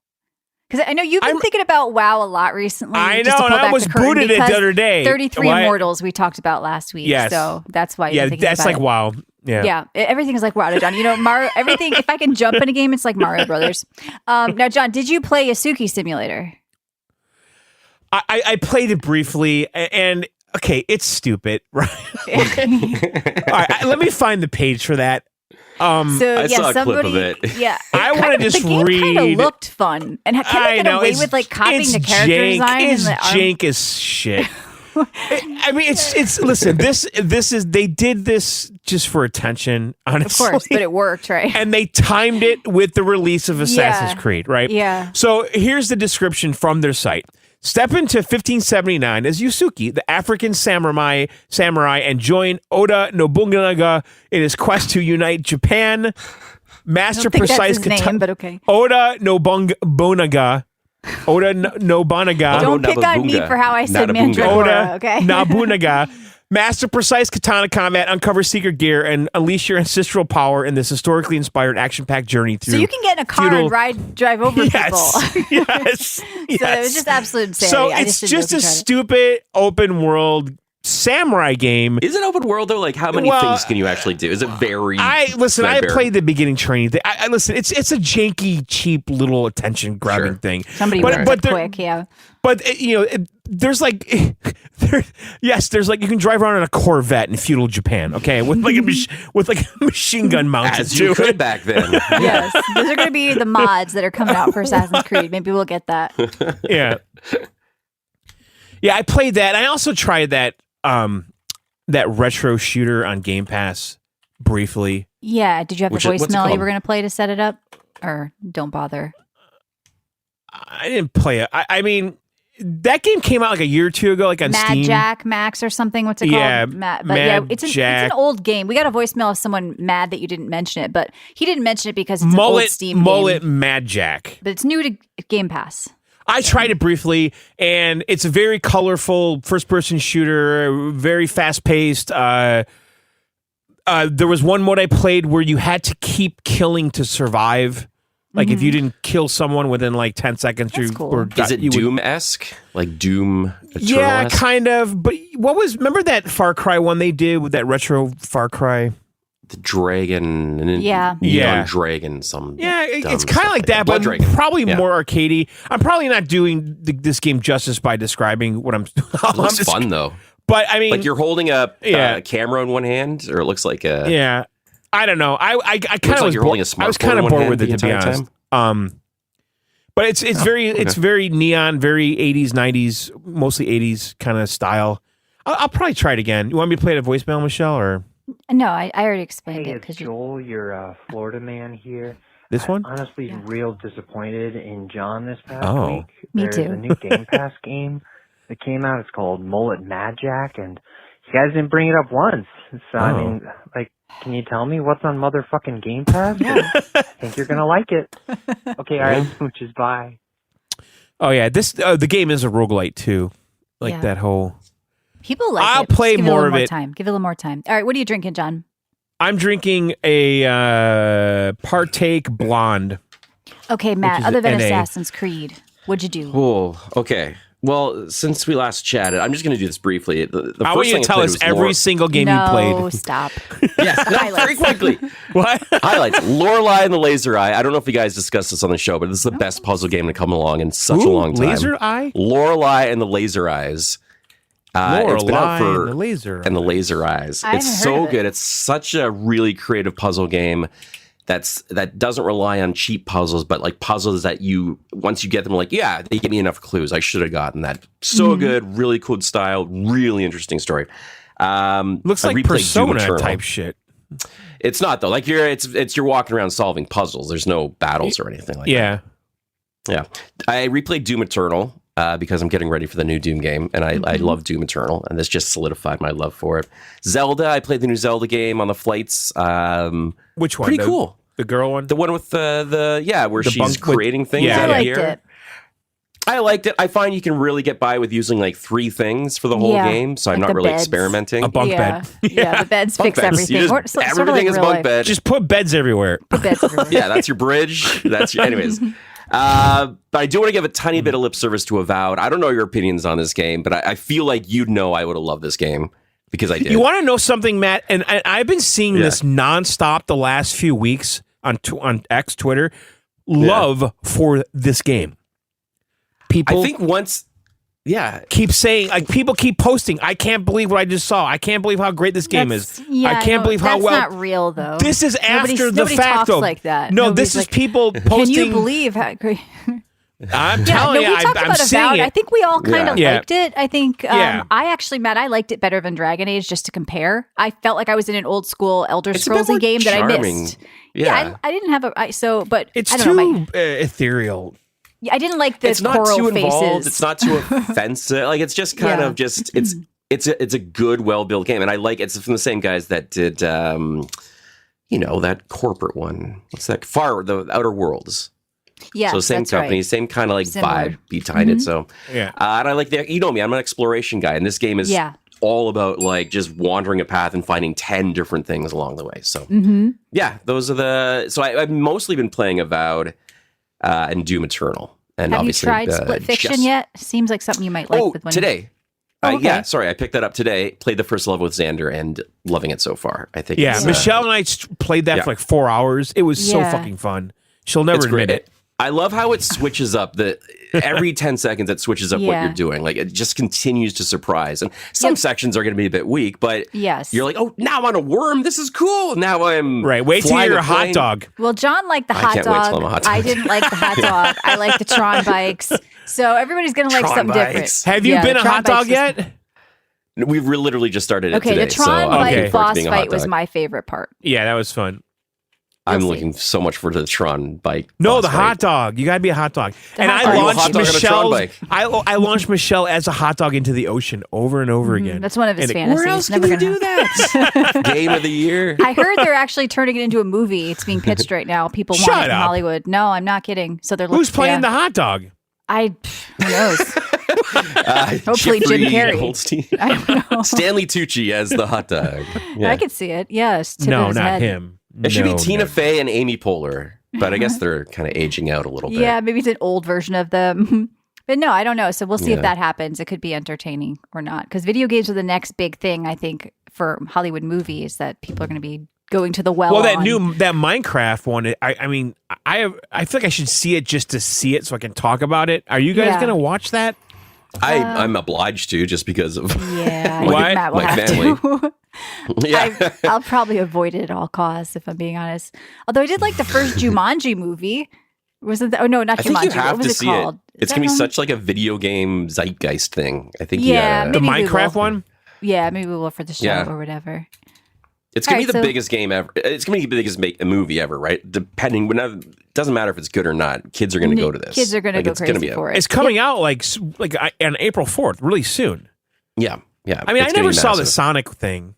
Because I know you've been I'm- thinking about WoW a lot recently. I just to know, and pull I back almost the curtain, booted it the because other day. 33 What? Immortals we talked about last week. Yes. So that's why you're yeah, thinking that's about like it. wow. Yeah. Yeah, everything is like WoW to John. You know, Mario. Everything. If I can jump in a game, it's like Mario Brothers. Now, John, did you play Yasuki Simulator? I played it briefly, and okay, it's stupid, right? All right, let me find the page for that. So I yeah, saw a clip somebody. of it. Yeah, I wanna just the game kind read- of looked fun and kind I of get know away it's with like copying it's the character jank. design. It's and the jank as shit. I mean, it's listen. This is they did this just for attention, honestly. Of course, but it worked, right? And they timed it with the release of Assassin's Yeah. Creed, right? Yeah. So here's the description from their site. Step into 1579 as Yusuke, the African samurai, and join Oda Nobunaga in his quest to unite Japan. Master I don't think precise that's his name, but okay. Oda Nobunaga. Nobunaga. Don't pick on me Nabunga. for how I said Nabunga. Mandragora, Oda okay? Nobunaga. Master precise katana combat, uncover secret gear, and unleash your ancestral power in this historically inspired action-packed journey through. So you can get in a car feudal- and drive over people. yes, So it was just absolute insanity. So I it's didn't just know a if you tried it. stupid open world samurai game. Is it open world though? Like how many Well, things can you actually do? Is it very? I threadbare? played the beginning training thing. I listen. It's a janky, cheap little attention grabbing Sure. thing. Somebody but worked it there- quick, yeah. But there's like, there's like you can drive around in a Corvette in feudal Japan. Okay, with like a machine gun mounted As you to could it. back then. Yes, those are going to be the mods that are coming out for Assassin's Creed. Maybe we'll get that. Yeah, yeah. I played that. I also tried that retro shooter on Game Pass briefly. Yeah, did you have the What's it voicemail you called? were going to play to set it up? Or don't bother? I didn't play it. I mean, that game came out like a year or two ago, like on Mad Steam. Jack Max or something. What's it Yeah, called? But Mad yeah, it's an Jack. old game. We got a voicemail of someone mad that you didn't mention it, but he didn't mention it because it's an old Steam Mullet game. Mad Jack. But it's new to Game Pass. I tried it briefly, and it's a very colorful first-person shooter, very fast-paced. There was one mode I played where you had to keep killing to survive. Like if you didn't kill someone within like 10 seconds, That's you cool. were Is it you would- Doom-esque? Like Doom Eternal? Yeah, kind of. But remember that Far Cry one they did with that retro Far Cry? The dragon. Yeah. Yeah. Dragon. Some. Yeah, dumb it's kind stuff of like that, Blood but Dragon. probably Yeah. more arcadey. I'm probably not doing this game justice by describing what I'm. It looks fun though. But I mean, Like you're holding a Yeah. camera in one hand, or it looks like a. yeah, I don't know. I kind Looks of like was you're bored. holding a I was smartphone kind in of one bored hand with it the to be entire honest. But it's very neon, very 80s, 90s, mostly 80s kind of style. I'll probably try it again. You want me to play the voicemail, Michelle, or No, I already explained Hey, it it's because Joel, your Florida man here. this one? Honestly, Yeah. real disappointed in John this past Oh. week. Me There's too. a new Game Pass game that came out. It's called Mullet Mad Jack, and you guys didn't bring it up once. So, I Oh. mean, like, can you tell me what's on motherfucking Game Pass? I think you're gonna like it. Okay, all right, smooches, bye. Oh yeah, this the game is a roguelite too, like Yeah. that whole. people like I'll it. Just play give it a more little of more it. time. Give it a little more time. All right, what are you drinking, John? I'm drinking a Partake Blonde. Okay, Matt. is Other than NA. Assassin's Creed, what'd you do? Oh, okay. Well, since we last chatted, I'm just going to do this briefly. The I first want you thing to tell played us was every single game you no, played. stop. Yeah, no, very Highlights. quickly. What? Highlights: Lorelei and the Laser Eye. I don't know if you guys discussed this on the show, but this is the best puzzle game to come along in such a Ooh, long time. Laser Eye. Lorelei and the Laser Eyes. It's been out Lorelei for and the Laser. and the Laser Eyes. I It's haven't heard so of it. good. It's such a really creative puzzle game that doesn't rely on cheap puzzles, but like puzzles that you once you get them, like, yeah, they give me enough clues. I should have gotten that. So good, really cool style, really interesting story. Looks I like replayed Doom Persona Eternal. type shit. It's not though. Like you're walking around solving puzzles. There's no battles or anything like that. Yeah. Yeah. I replayed Doom Eternal because I'm getting ready for the new Doom game, and I love Doom Eternal, and this just solidified my love for it. Zelda, I played the new Zelda game on the flights. Which one? Pretty The- cool. The girl one. The one with where The she's bunk with- creating things Yeah. out I of liked here. it. I liked it. I find you can really get by with using like 3 things for the whole Yeah. game, so I'm Like not the really beds. experimenting. A bunk yeah. bed. Yeah, the beds Bunk fix beds. everything. You just- Or sort of everything like is real bunk life. bed. Just put beds everywhere. Put beds everywhere. Yeah, that's your bridge. That's your, anyways. But I do want to give a tiny bit of lip service to Avowed. I don't know your opinions on this game, but I feel like you'd know I would have loved this game because I did. You want to know something, Matt? And I've been seeing Yeah. this nonstop the last few weeks on X, Twitter. Love for this game. People I think once, yeah, keep saying, like, people keep posting, I can't believe what I just saw. I can't believe how great this game is. Yeah, I can't know. believe how That's well. not real, though. This is after the nobody fact, talks though. like that. No, Nobody's this is like, people Can posting. you believe how great? I'm Yeah, telling no, you, we talked I'm about seeing Avowed. it. I think we all kind of Yeah. liked it. I think Yeah. I actually, Matt, I liked it better than Dragon Age just to compare. I felt like I was in an old school Elder It's a bit Scrollsy more game that I charming. missed. Yeah. I didn't have but It's I don't know. too ethereal. I didn't like the It's not coral too faces. involved. It's not too offensive. Like it's just kind Yeah. of just it's a good, well built game, and I like it's from the same guys that did that corporate one. What's that? The Outer Worlds. Yes, So same that's company, right. same kind of like Similar. vibe behind it. So Yeah. and I like that. You know me, I'm an exploration guy, and this game is Yeah. all about like just wandering a path and finding 10 different things along the way. So Mm-hmm. yeah, those are the. So I've mostly been playing Avowed and Doom Eternal, and Have you obviously tried Split Fiction just- yet? Seems like something you might like. Oh, with when today. Oh, okay. Yeah, sorry, I picked that up today. Played the first level with Xander and loving it so far. I think. Yeah, it's, Michelle and I played that yeah. for like 4 hours. It was so Yeah. fucking fun. She'll never it's admit great. it. I love how it switches up. Every 10 seconds it switches up what Yeah. you're doing. Like it just continues to surprise. And some Yep. sections are going to be a bit weak, but Yes. you're like, oh, now I'm on a worm. This is cool. Now I'm Right. Wait till flying you're a a hot plane. dog. Well, John liked the I hot can't wait till dog. I'm a hot dog. I didn't like the hot dog. I like the Tron bikes. So everybody's gonna like Tron something bikes. different. Have you Yeah, been the a Tron hot dog bikes is- yet? We've literally just started it Okay, today. the Tron so I'm bike looking looking forward to boss being a hot fight was dog. my favorite part. Yeah, that was fun. I'm You'll looking so much for the Tron bike. No, boss the fight. hot dog. You got to be a hot dog. The And hot I dog. Are you a launched hot dog on a Tron Michelle's. bike? I launched Michelle as a hot dog into the ocean over and over again. That's one of his And it- fantasies. Where else Never can you gonna do happen. that? Game of the year. I heard they're actually turning it into a movie. It's being pitched right now. People want Shut it in up. Hollywood. No, I'm not kidding. So they're Who's playing the hot dog? who knows? Hopefully Jim Jeffrey Carrey. Holstein. I don't know. Stanley Tucci as the hot dog. Yeah. I could see it. Yes. tip No, of his not head. him. It should No, be Tina no. Fey and Amy Poehler. but I guess they're kind of aging out a little bit. Yeah, maybe it's an old version of them. But no, I don't know. So we'll see if Yeah. that happens. It could be entertaining or not. Because video games are the next big thing, I think, for Hollywood movies that people are going to be going to the well. Well, that on. that Minecraft one. I mean, I feel like I should see it just to see it so I can talk about it. Are you guys Yeah. going to watch that? I'm obliged to just because of Yeah, I Why? think Matt will My have family. to. yeah. I'll probably avoid it at all costs if I'm being honest. Although I did like the first Jumanji movie. Wasn't that? Oh no, not I think Jumanji. you What have was to it see called? it. Is It's that gonna be wrong? such like a video game zeitgeist thing. I think Yeah, you The Maybe we Minecraft will. one? Yeah, maybe we will for the show Yeah. or whatever. it's gonna Alright, be the so- biggest game ever. It's gonna be the biggest movie ever, right? Depending, whenever, it doesn't matter if it's good or not. Kids are gonna go to this. Kids are going to Like, go it's gonna crazy be for it. It's coming out like on April 4th, really soon. Yeah. I mean, I it's gonna never be saw the massive. Sonic thing.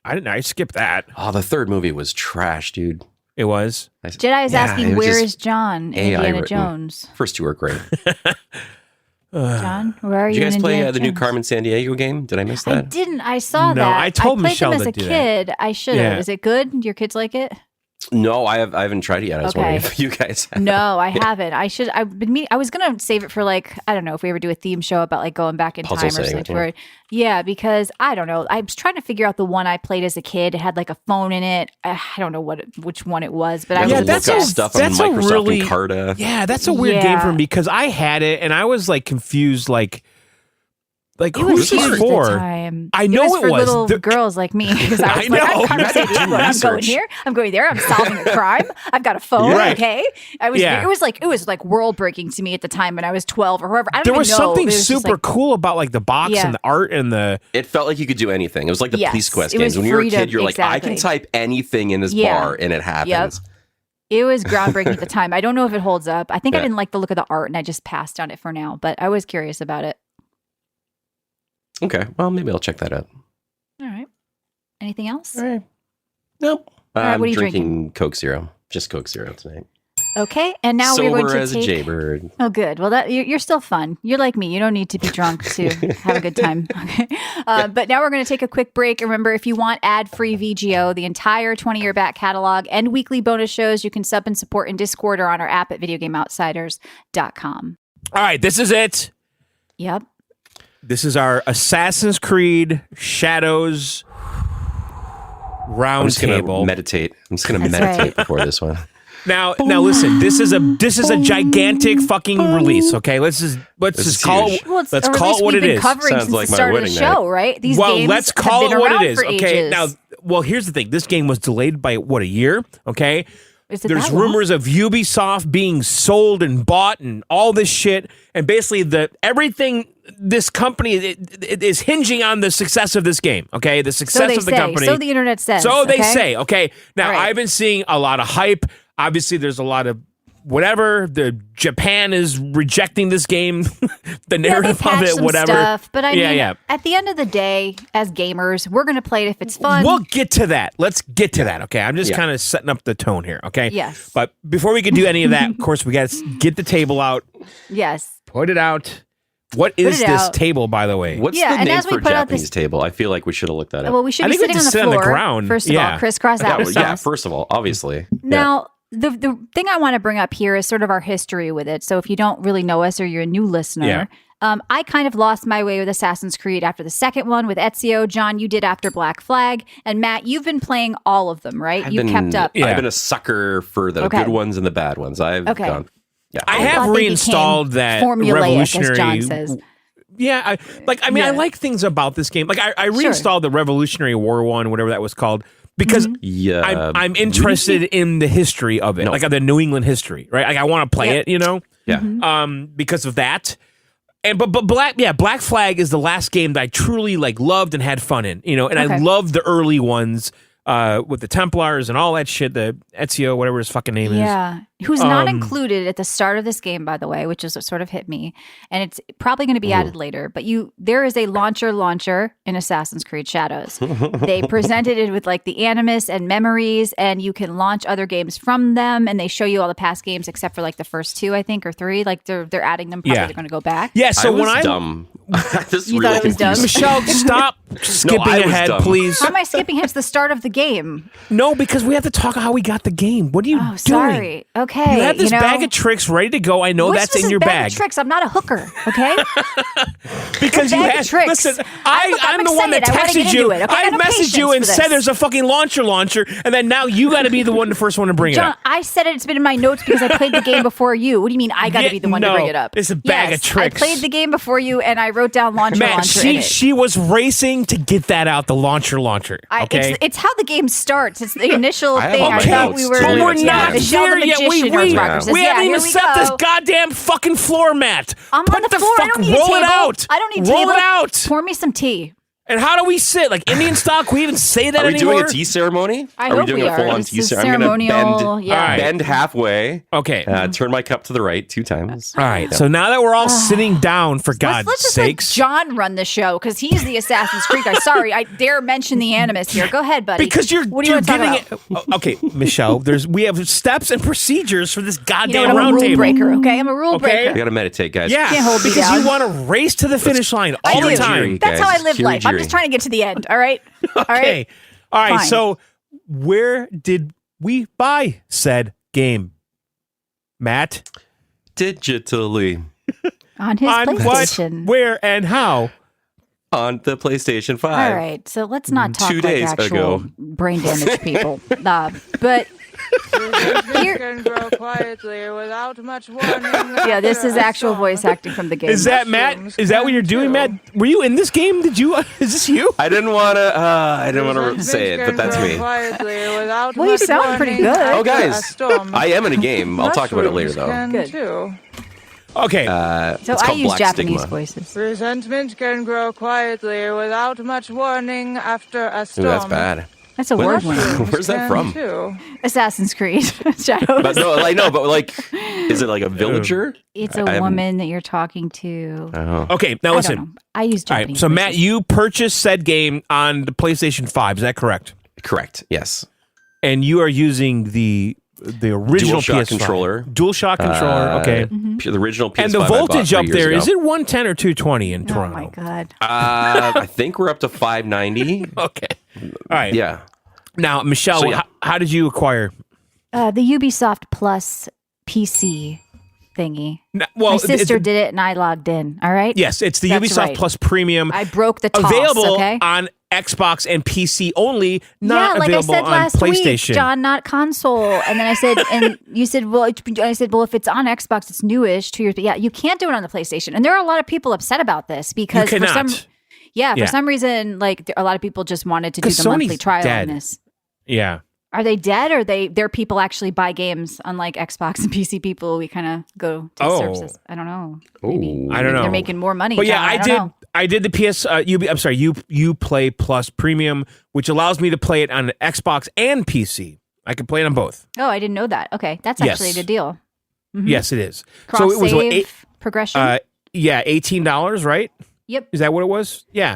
I didn't. I skipped that. Oh, the third movie was trash, dude. It was. Jedi is Yeah, asking, it was "Where just is John in AI Indiana written. Jones?" First two were great. John, where are Did you guys in play Indiana the new Jones? Carmen Sandiego game? Did I miss I that? didn't. I saw No, that. I told played Michelle them as to a do that. kid. I should have. Yeah. Is it good? Your kids like it? No, I haven't tried it yet. I was wondering Okay. if you guys have. No, I haven't. I should. I've been meaning. I was gonna save it for like I don't know if we ever do a theme show about like going back in Puzzle time or segment, something. Where, yeah, because I don't know. I was trying to figure out the one I played as a kid. It had like a phone in it. I don't know which one it was, but I You Yeah, have was to that's look a- up stuff on that's a Microsoft really- Encarta. Yeah, that's a weird game for Yeah. me because I had it and I was like confused. Like It who's was this huge at for? the time. I know it was it for was. little The- girls like me because I was I like, know. I'm Carmen You had to do Sandiego. I'm going research. here. I'm going there. I'm solving a crime. I've got a phone. Right. Okay. I was. Yeah. It was like world breaking to me at the time when I was 12 or whoever. I don't There even was know. something It was just super like- cool about like the box Yeah. and the art and the. It felt like you could do anything. It was like the Yes, Police Quest it was games. When you were a freedom, kid, you're like, I can exactly. type anything in this Yeah. bar and it happens. It was groundbreaking at the time. I don't know if it holds up. I think I Yeah. didn't like the look of the art and I just passed on it for now. But I was curious about it. Okay, well, maybe I'll check that out. All right. Anything else? All right. Nope. right, I'm what are you drinking Coke Zero. Just Coke Zero tonight. Okay. And now Sober we're going to as a take. jaybird. Oh, good. Well, that you're still fun. You're like me. You don't need to be drunk to have a good time. Okay. But now we're going to take a quick break. Remember, if you want ad-free VGO, the entire 20-year back catalog, and weekly bonus shows, you can sub and support in Discord or on our app at videogameoutsiders.com. All right, this is it. Yep. This is our Assassin's Creed Shadows I'm round just going to table. meditate. I'm just going to That's meditate right. before this one. Now listen. This is a gigantic fucking release. Okay, let's This just is call huge. it. Well, it's Let's a call release it what we've it been is. covering Sounds since like the my start of the wedding show, night. right? These Well, games let's have call been it what around it is. for Okay, ages. now, well, here's the thing. This game was delayed by what, a year? Okay. Is it There's that long? rumors of Ubisoft being sold and bought and all this shit, and basically everything this company it is hinging on the success of this game. Okay, the So success they of the say. company. So the internet says. So they okay? say. Okay, now All right. I've been seeing a lot of hype. Obviously, there's a lot of whatever. The Japan is rejecting this game, the Yeah, they narrative of patched it, some whatever. Stuff, but I Yeah, mean, yeah. at the end of the day, as gamers, we're going to play it if it's fun. We'll get to that. Let's get to that. Okay, I'm just Yeah. kind of setting up the tone here. Okay. Yes. But before we can do any of that, of course, we got to get the table out. Yes. Put it out. What is it this out. table, by the way? What's Yeah, the and name as we for a put out Japanese this- table? I feel like we should have looked that up. Well, we should I be think we sitting on just the sit on the floor. ground. First of Yeah. all, crisscross yeah, well, applesauce. yeah, first of all, obviously. Now, the thing I want to bring up here is sort of our history with it. So if you don't really know us or you're a new listener, Yeah. I kind of lost my way with Assassin's Creed after the second one with Ezio. John, you did after Black Flag. And Matt, you've been playing all of them, right? You kept up. Yeah. I've been a sucker for the Okay. good ones and the bad ones. I've Okay. gone. Yeah. I I have thought they reinstalled became that formulaic, as revolutionary. John says. Yeah, I Yeah. like things about this game. Like I reinstalled the Revolutionary War one, whatever that was called, because Yeah. I'm interested in the history of it, No. like the New England history, right? Like I want to play Yeah. it, you know, yeah. because of that. And but Black Flag is the last game that I truly like loved and had fun in, you know, and I Okay. loved the early ones with the Templars and all that shit, the Ezio, whatever his fucking name is. Yeah. Who's not Um, included at the start of this game, by the way, which is what sort of hit me. And it's probably going to be added later. But there is a launcher in Assassin's Creed Shadows. They presented it with like the Animus and memories, and you can launch other games from them. And they show you all the past games except for like the first two, I think, or three. Like they're adding them. Probably Yeah. they're going to go back. Yeah, so I when was I dumb. This You really thought it was dumb? confused me. Michelle, stop skipping I was ahead, dumb. please? How am I skipping ahead to the start of the game? No, because we have to talk how we got the game. What are you Oh, doing? sorry. Okay. You have this know, bag of tricks ready to go. I know what's that's this in your bag bag. of tricks? I'm not a hooker, okay? Because you bag of had tricks. listen, Look, I'm I'm the one that excited. I wanna texted get you. into it, okay? I I got messaged you patience and for said this. there's a fucking launcher, and then now you got to be the one, the first one to bring it John, up. I said it. It's been in my notes because I played the game before you. What do you mean I got to Yeah, be the one no, to bring it up? it's a bag of Yes, tricks. I played the game before you, and I wrote down launcher Matt, in it. she was racing to get that out, the launcher. Okay. It's how the game starts. It's the initial I have thing. all I my thought notes. we were. Totally But we're that's not fine. Michelle the there yet. magician or Rocker says, We haven't here even we set go. this goddamn fucking floor mat. I'm Put on the floor. I don't need a roll it table. out. I don't need roll table. it out. Pour me some tea. And how do we sit? Like Indian style? Can we even say that Are we anymore? doing a tea ceremony? I are hope we doing we a full on This tea is ceremony? I'm ceremonial. gonna bend, Yeah. All right. bend halfway. Okay. Turn my cup to the right 2 times. All right. So now that we're all sitting down, for God's Let's just sakes. let John run the show because he's the Assassin's Creed guy. Sorry, I dare mention the Animus here. Go ahead, buddy. Because what do you want to talk getting about? it. Okay, Michelle. We have steps and procedures for this You know goddamn what, I'm a round rule table. breaker. Okay, I'm a rule Okay. We breaker. got to meditate, guys. Yeah, Can't hold me because down. you want to race to the finish line I all the do. time. That's how I live Kiri life. I'm Jiri. just trying to get to the end. All right. All right. Okay. All right. Fine. So, where did we buy said game, Matt? Digitally On his On PlayStation. what, where, and how? on the PlayStation 5. All right. So let's not talk 2 like days actual ago. brain damaged people. But Here- can grow quietly without much warning. yeah, this is actual voice acting from the game. Is that Matt? Is that what you're doing, Matt? Were you in this game? Did you? Is this you? I didn't want to say it, but that's me. Well, you sound pretty good. Oh, guys, I am in a game. I'll talk about it later, though. Good. Too. Okay. So It's I called use Black Japanese Stigma. voices. Resentment can grow quietly without much warning after a Ooh, storm. that's bad. That's a word one. Where's that from? Too. Assassin's Creed Shadows. But no, I know, but like, is it like a villager? It's I a haven't- woman that you're talking to. Oh. Okay. Now I listen. don't know. I use All Japanese right. So Matt, voices. you purchased said game on the PlayStation 5. Is that correct? Correct. Yes. And you are using the original DualShock PS5 controller. DualShock controller. Okay. The original PS5. And the I bought voltage 3 up years there, ago. is it 110 or 220 in Oh Toronto? my god. I think we're up to 590. Okay. All right. Yeah. Now, Michelle, So, yeah. how did you acquire? The Ubisoft Plus PC thingy. Well, My sister did it and I logged in. All right. Yes, it's the That's Ubisoft right. Plus Premium. I broke the toss. Available Okay. on Xbox and PC only, not yeah, like I available said on last PlayStation. week, John, not console. And then I said, and you said, well, I said, well, if it's on Xbox, it's newish, 2 years. But yeah, you can't do it on the PlayStation. And there are a lot of people upset about this because you for cannot. some, yeah, Yeah. for some reason, like a lot of people just wanted to do 'Cause the monthly Sony's trial dead. on this. Yeah. Are they dead, or their people actually buy games? Unlike Xbox and PC people, we kind of go to Oh. services. I don't know. Maybe. Ooh. I don't know. They're making more money. But yeah, John. I don't did. know. I did the PS. I'm sorry. You Play Plus Premium, which allows me to play it on Xbox and PC. I can play it on both. Oh, I didn't know that. Okay, that's actually a Yes. good deal. Mhm. Yes, it is. Cross it was save what, progression. yeah, $18, right? Yep. Is that what it was? Yeah.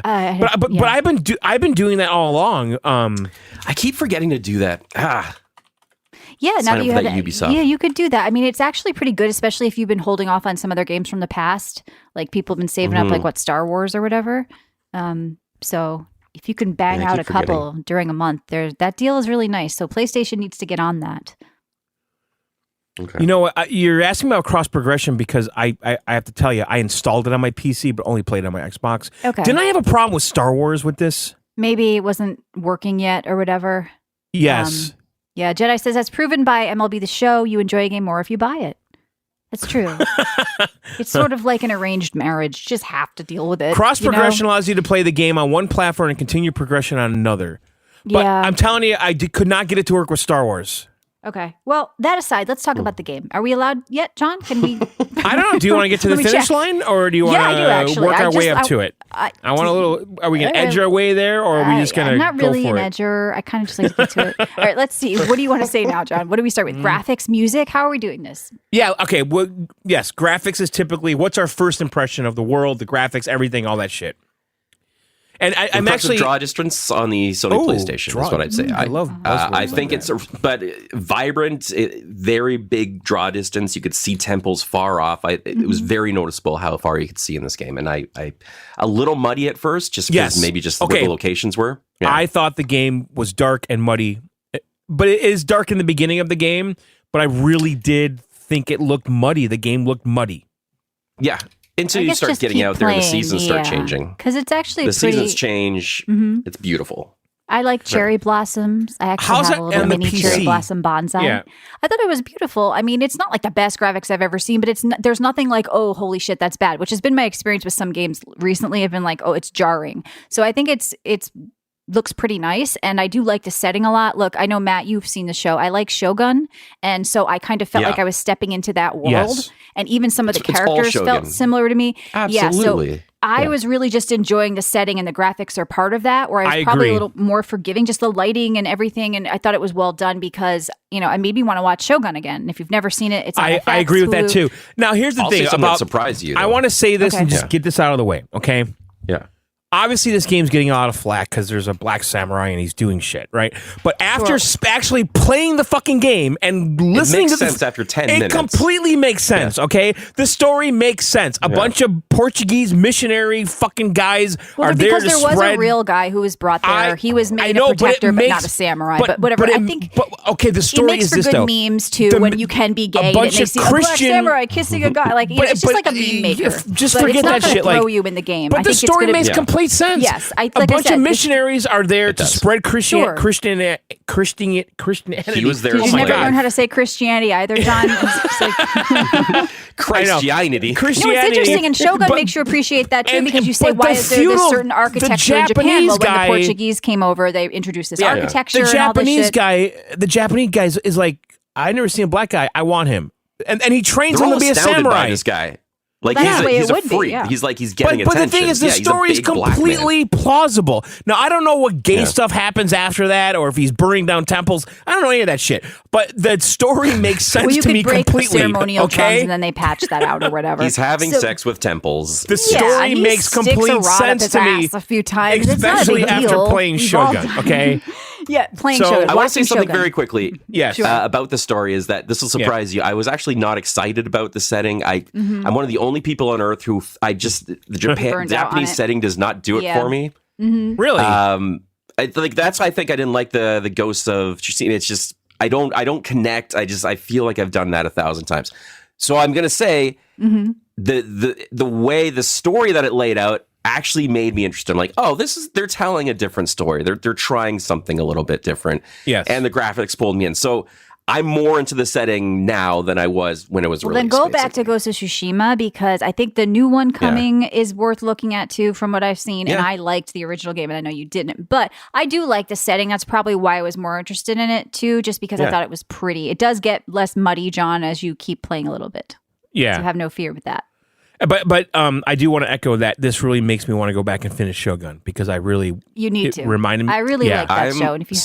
But yeah. I've been doing that all along. I keep forgetting to do that. Yeah, Sign now up that you for have that that, Ubisoft. yeah, you could do that. I mean, it's actually pretty good, especially if you've been holding off on some other games from the past. Like people have been saving up, Mm-hmm. like what Star Wars or whatever. So if you can bang Yeah, I out a keep couple during a month, that deal is really nice. So PlayStation needs to get on that. Okay. You know what? You're asking about cross progression because I have to tell you, I installed it on my PC, but only played it on my Xbox. Okay. Didn't I have a problem with Star Wars with this? Maybe it wasn't working yet or whatever. Yes. Yeah, Jedi says that's proven by MLB The Show. You enjoy a game more if you buy it. That's true. It's sort of like an arranged marriage. You just have to deal with it. Cross you know? progression allows you to play the game on one platform and continue progression on another. But Yeah. I'm telling you, could not get it to work with Star Wars. Okay. Well, that aside, let's talk about the game. Are we allowed yet, John? Can we? I don't know. Do you want to get to the Let me finish check. line, or do you Yeah, I do, want to actually. work I our way just- up to it? I want a little. Are we going to edge our way there, or are we just going to I'm not go really for an it? edger. I kind of just like to get to it. All right, let's see. What do you want to say now, John? What do we start with? Mm-hmm. Graphics, music? How are we doing this? Yeah. Okay. Well, yes. Graphics is typically what's our first impression of the world, the graphics, everything, all that shit. And I'm Impressive actually draw distance on the Sony PlayStation is what I'd say. I love. I buzzwords think like it's that. but vibrant, very big draw distance. You could see temples far off. It was very noticeable how far you could see in this game, and I a little muddy at first, just because maybe just where the locations were. Yeah. I thought the game was dark and muddy, but it is dark in the beginning of the game. But I really did think it looked muddy. The game looked muddy. Yeah. Until I you guess start just getting keep out there and the playing, seasons start changing. Because it's actually The pretty. seasons change. It's beautiful. I like cherry blossoms. I actually How's have that a little on the mini PC? cherry blossom bonsai. Yeah. I thought it was beautiful. I mean, it's not like the best graphics I've ever seen, but there's nothing like, oh, holy shit, that's bad, which has been my experience with some games recently. I've been like, oh, it's jarring. So I think it's looks pretty nice, and I do like the setting a lot. Look, I know, Matt, you've seen the show. I like Shogun, and so I kind of felt like I was stepping into that world. Yes. And even some of the It's all characters Shogun. felt similar to me. Absolutely. Yeah, so I was really just enjoying the setting, and the graphics are part of that, where I was I probably agree. a little more forgiving, just the lighting and everything. And I thought it was well done because, I made me want to watch Shogun again. And if you've never seen it, it's on I FX, agree with that Hulu. too. Now here's the I'll thing say something about that surprised you. I though. want to say this Okay. and just get this out of the way, okay? Yeah. Obviously, this game's getting a lot of flack because there's a black samurai and he's doing shit, right? But after actually playing the fucking game and listening makes to sense after 10 it minutes. completely makes sense, okay? The story makes sense. A bunch of Portuguese missionary fucking guys Well, are there because to there was spread. a real guy who was brought there. He was I made know, a protector, but, makes- not a samurai. But whatever. I think But okay, the it story makes is for this good though. memes too The- when you can be gay and bunch it makes of you a black Christian- samurai kissing a guy. Like it's just like a meme maker. Just But forget it's not that gonna shit. Throw Like, you in the game. But I the think story it's makes gonna, complete sense. Yes, a like I bunch said, of it's- missionaries are there to does. spread Sure. Christianity. He was there Did Oh you my never God. learn how to say Christianity either, John? It's like, Christianity. Christianity. it's interesting, and Shogun but- makes you appreciate that too, and- because you say, but why the is there this feudal- certain the architecture in Japan? Japanese Well, when guy- the Portuguese came over, they introduced this architecture The and all this Japanese shit. the Japanese guy is like, I never seen a black guy. I want him, and he trains They're him all to be a astounded by samurai. this guy. Like Well, that's the way he's it a would be, freak. yeah. He's getting But the attention. thing is, the Yeah, he's a story is big black man. completely plausible. Now, I don't know what gay stuff happens after that, or if he's burning down temples. I don't know any of that shit. But the story makes sense Well, you to could me break completely. ceremonial drums Okay, and then they patch that out or whatever. He's having So- sex with temples. the Yeah, story and he makes sticks a complete rod up sense his to me, ass a few times. It's not a especially big after deal. playing We've all Shogun. done- Okay, Yeah, playing So, Shogun. I want to say watching something Shogun. very quickly Yes. Sure. about the story. Is that this will surprise you? I was actually not excited about the setting. I'm one of the only people on Earth who the Burned out on Japanese it. setting does not do it Yeah. for me. really. That's why I think I didn't like the Ghosts of Tsushima. It's just I don't connect. I feel like I've done that 1,000 times. So I'm gonna say the way the story that it laid out actually made me interested. I'm like, oh, they're telling a different story. They're trying something a little bit different. Yes. And the graphics pulled me in. So I'm more into the setting now than I was when it was Well, released. then go back basically. to Ghost of Tsushima, because I think the new one coming is worth looking at too, from what I've seen. And Yeah. I liked the original game, and I know you didn't, but I do like the setting. That's probably why I was more interested in it too, just because I Yeah. thought it was pretty. It does get less muddy, John, as you keep playing a little bit. yeah, So have no fear with that. but I do want to echo that this really makes me want to go back and finish Shogun because I really You need it to. reminded me. I really yeah. like that show. And if you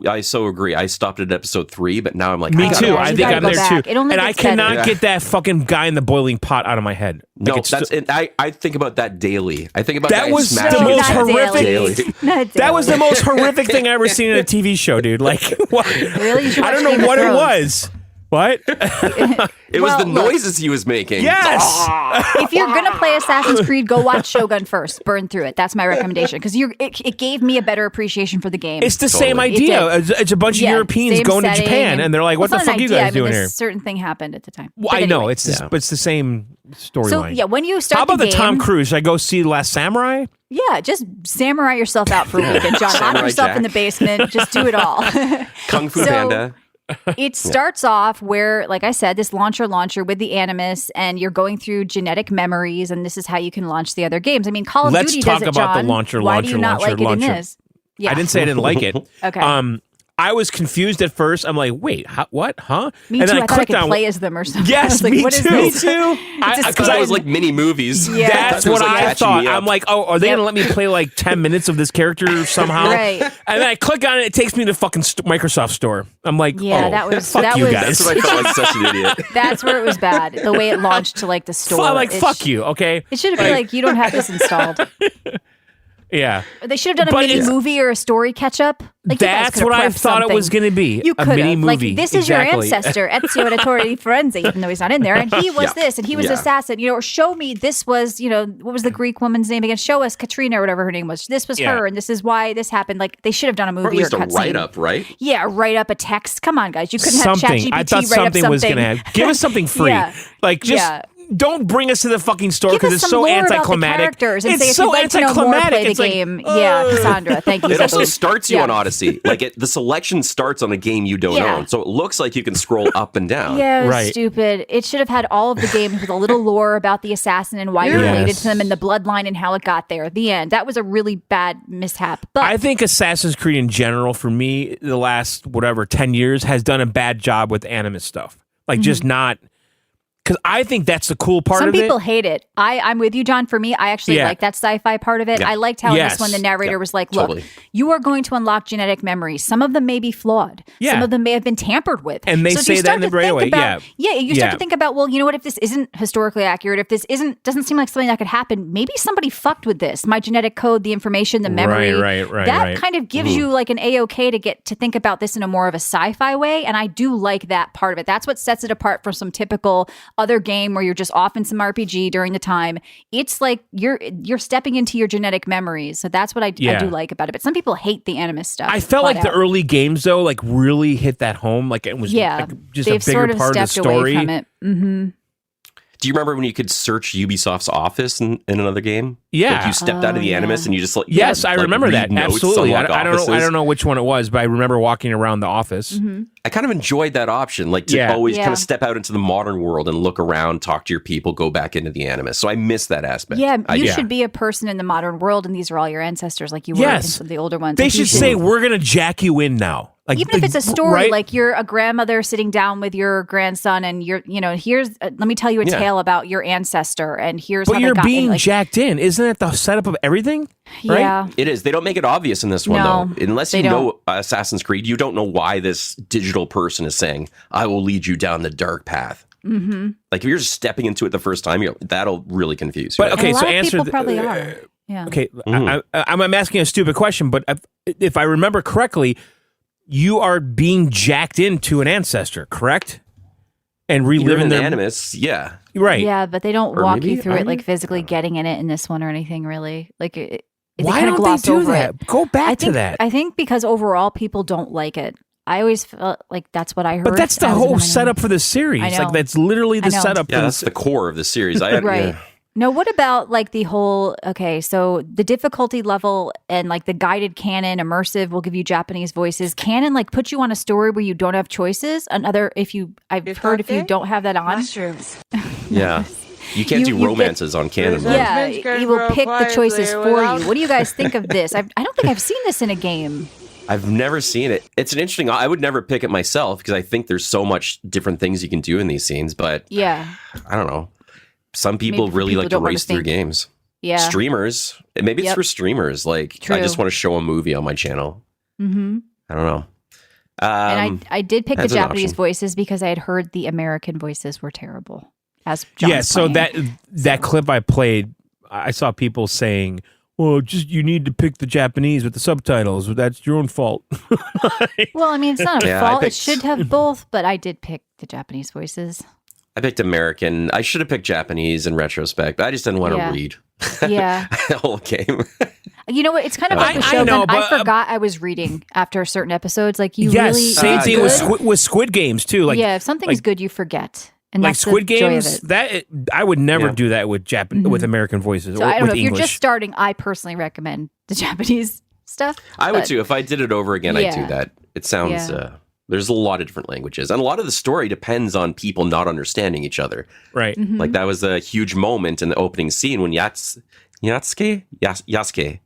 I so agree. I stopped at episode 3, but now I'm like, Me I gotta too. yeah, I you think gotta I'm go there back. too. It only And I gets better. cannot Yeah. get that fucking guy in the boiling pot out of my head. Like, No, it's that's still- it. I think about that daily. I think about That guys was the smashing most his head horrific- daily. Not that was the daily. most horrific thing I ever seen in a TV show, dude. Like, what? Really? You should I don't watch Game know of what it Thrones. was. What? It was Well, the look. noises he was making. Yes. If you're gonna play Assassin's Creed, go watch Shogun first. Burn through it. That's my recommendation, because it gave me a better appreciation for the game. It's the same Totally. idea. It It's a bunch of Yeah, Europeans same going to setting, Japan, and they're like, "What Well, the it's not fuck an you idea. guys doing this here?" certain thing happened at the time. Well, But I know anyway. it's the same storyline. So yeah, when you start How about the game, Tom Cruise? Should I go see Last Samurai? Yeah, just samurai yourself out for a weekend, John. Lock Samurai yourself Jack. in the basement. Just do it all. Kung Fu So- Panda. It starts off where, like I said, this launcher with the Animus, and you're going through genetic memories, and this is how you can launch the other games. I mean, Call of Let's Duty talk does it, about the John. launcher, Why do you not like it in launcher. this? Yeah. I didn't say I didn't like it. Okay. I was confused at first. I'm like, wait, what? Huh? Me and too. then I thought I clicked could on. play as them or something. I Yes, was like, me what is too. this? Me too. It's a Because I was like mini movies. Yeah. That's It was what like I catching thought. me up. I'm like, oh, are they Yep. going to let me play like 10 minutes of this character somehow? Right. And then I click on it. It takes me to fucking Microsoft Store. I'm like, Yeah, oh, that was- fuck that you was- guys. That's what I felt like such an idiot. That's where it was bad. The way it launched to like the store. I'm like, It fuck sh- you, okay? It should have been like, you don't have this installed. Yeah. They should have done a But mini it's- movie or a story catch up. Like, you guys That's could have what I prepped thought it was something. going to be. You a could mini have. movie. Like, this Exactly. is your ancestor, Ezio Auditore Firenze, even though he's not in there. And he was this, and he was Yeah. assassin. Or show me this was, what was the Greek woman's name again? Show us Katrina or whatever her name was. This was Yeah. her, and this is why this happened. Like, they should have done a movie Or at least a cutscene. write-up, right? Yeah, write up a text. Come on, guys. You couldn't have Something. ChatGPT I thought write up something was something. going to give us something free. Yeah. Like, just Yeah. don't bring us to the fucking store Give because us it's some so lore about the anticlimactic. characters and It's say if so you'd like to know more, anticlimactic. play the It's like, game. Yeah, Cassandra, thank you. It also Stephanie. starts you Yeah. on Odyssey. Like the selection starts on a game you don't Yeah. own, so it looks like you can scroll up and down. Yeah, it was Right. stupid. It should have had all of the games with a little lore about the assassin and why you're Yes. related to them and the bloodline and how it got there. The end. That was a really bad mishap. But I think Assassin's Creed in general, for me, the last 10 years has done a bad job with Animus stuff. Like, just not. Because I think that's the cool part some of it. people hate it. I'm with you, John. For me, I actually Yeah. like that sci-fi part of it. Yeah. I liked how in Yes. this one the narrator Yeah, was like, look, totally. you are going to unlock genetic memories. Some of them may be flawed. Yeah. Some of them may have been tampered with. And they so if say you that start in the to right think away. about- Yeah. you start Yeah. to think about, well, you know what, if this isn't historically accurate, if this doesn't seem like something that could happen, maybe somebody fucked with this. My genetic code, the information, the memory. Right, That right. kind of gives you like an A-OK to get to think about this in a more of a sci-fi way. And I do like that part of it. That's what sets it apart from some typical other game where you're just off in some RPG during the time. It's like you're stepping into your genetic memories. So that's what I Yeah. do like about it. But some people hate the Animus stuff. I felt flat like the out. early games, though, like really hit that home. Like, it was like, just a they've bigger sort of part of the stepped away story. from it. Mm-hmm. Do you remember when you could search Ubisoft's office in another game? Yeah. Like you stepped out of the Animus and you just Yes, I remember that. Absolutely. I don't know. I know. don't know which one it was, but I remember walking around the office. Mm-hmm. I kind of enjoyed that option, like to Yeah. always Yeah. kind of step out into the modern world and look around, talk to your people, go back into the Animus. So I miss that aspect. Yeah, you Yeah. should be a person in the modern world, and these are all your ancestors, like you were Yes. in some of the older ones. They Like, you should say, "We're gonna jack you in now." Like, even if it's a story, right? like you're a grandmother sitting down with your grandson, and here's let me tell you a Yeah. tale about your ancestor, and here's But how you're they got being like, jacked in. Isn't it the setup of everything? Right? yeah. It is. They don't make it obvious in this one, No, though. Unless they you don't. know Assassin's Creed, you don't know why this digital person is saying, I will lead you down the dark path. Mm-hmm. Like, if you're just stepping into it the first time, that'll really confuse you. But okay, And a so lot of answer. people probably are. Yeah. Okay, Mm. I'm asking a stupid question, but if I remember correctly, you are being jacked into an ancestor, correct? And You're reliving in their Animus, yeah. right. Yeah, but they don't Or walk maybe- you through are it like you? physically getting in it in this one or anything really. Like they Why kinda don't gloss they do over that? it. Go back I to think that. I think because overall people don't like it. I always felt like that's what I heard. But that's the as in whole the setup for the series. I know. Like, that's literally the I know. setup. Yeah, for that's the core of the series. Right. Yeah. No, what about like the whole so the difficulty level and like the guided canon immersive will give you Japanese voices. Canon like put you on a story where you don't have choices. Another I've heard if you don't have that on. Mushrooms. Yeah. You can't You do get- romances on canon. There's Yeah, Vince can he will grow pick the choices quietly for without- you. What do you guys think of this? I don't think I've seen this in a game. I've never seen it. It's an interesting. I would never pick it myself because I think there's so much different things you can do in these scenes. But Yeah. I don't know. Some people Maybe really people like to don't wanna race through think. games. Yeah. Streamers. Maybe it's Yep. for streamers. Like I True. just want to show a movie on my channel. Mm-hmm. I don't know. And I did pick the that's an Japanese option. voices because I had heard the American voices were terrible. As John Yeah, was so playing. that clip I played, I saw people saying, "Well, just you need to pick the Japanese with the subtitles. That's your own fault." Well, I mean, it's not a Yeah, I fault. It picked- should have both, but I did pick the Japanese voices. I picked American. I should have picked Japanese in retrospect. I just didn't want Yeah. to read Yeah. the whole game. You know what? It's kind of like I with Shogun. know, I but, forgot I was reading after certain episodes. Like you yes, really same it's thing good. with Squid Games too. Like, yeah, if something's like- good, you forget. And like that's Squid the joy Games. of it. I would never Yeah. do that with with American voices So or I don't with know. If English. you're just starting, I personally recommend the Japanese stuff. I would but- too. If I did it over again, I'd Yeah. do that. It sounds. Yeah. There's a lot of different languages, and a lot of the story depends on people not understanding each other. right. Mm-hmm. Like that was a huge moment in the opening scene when Yasuke.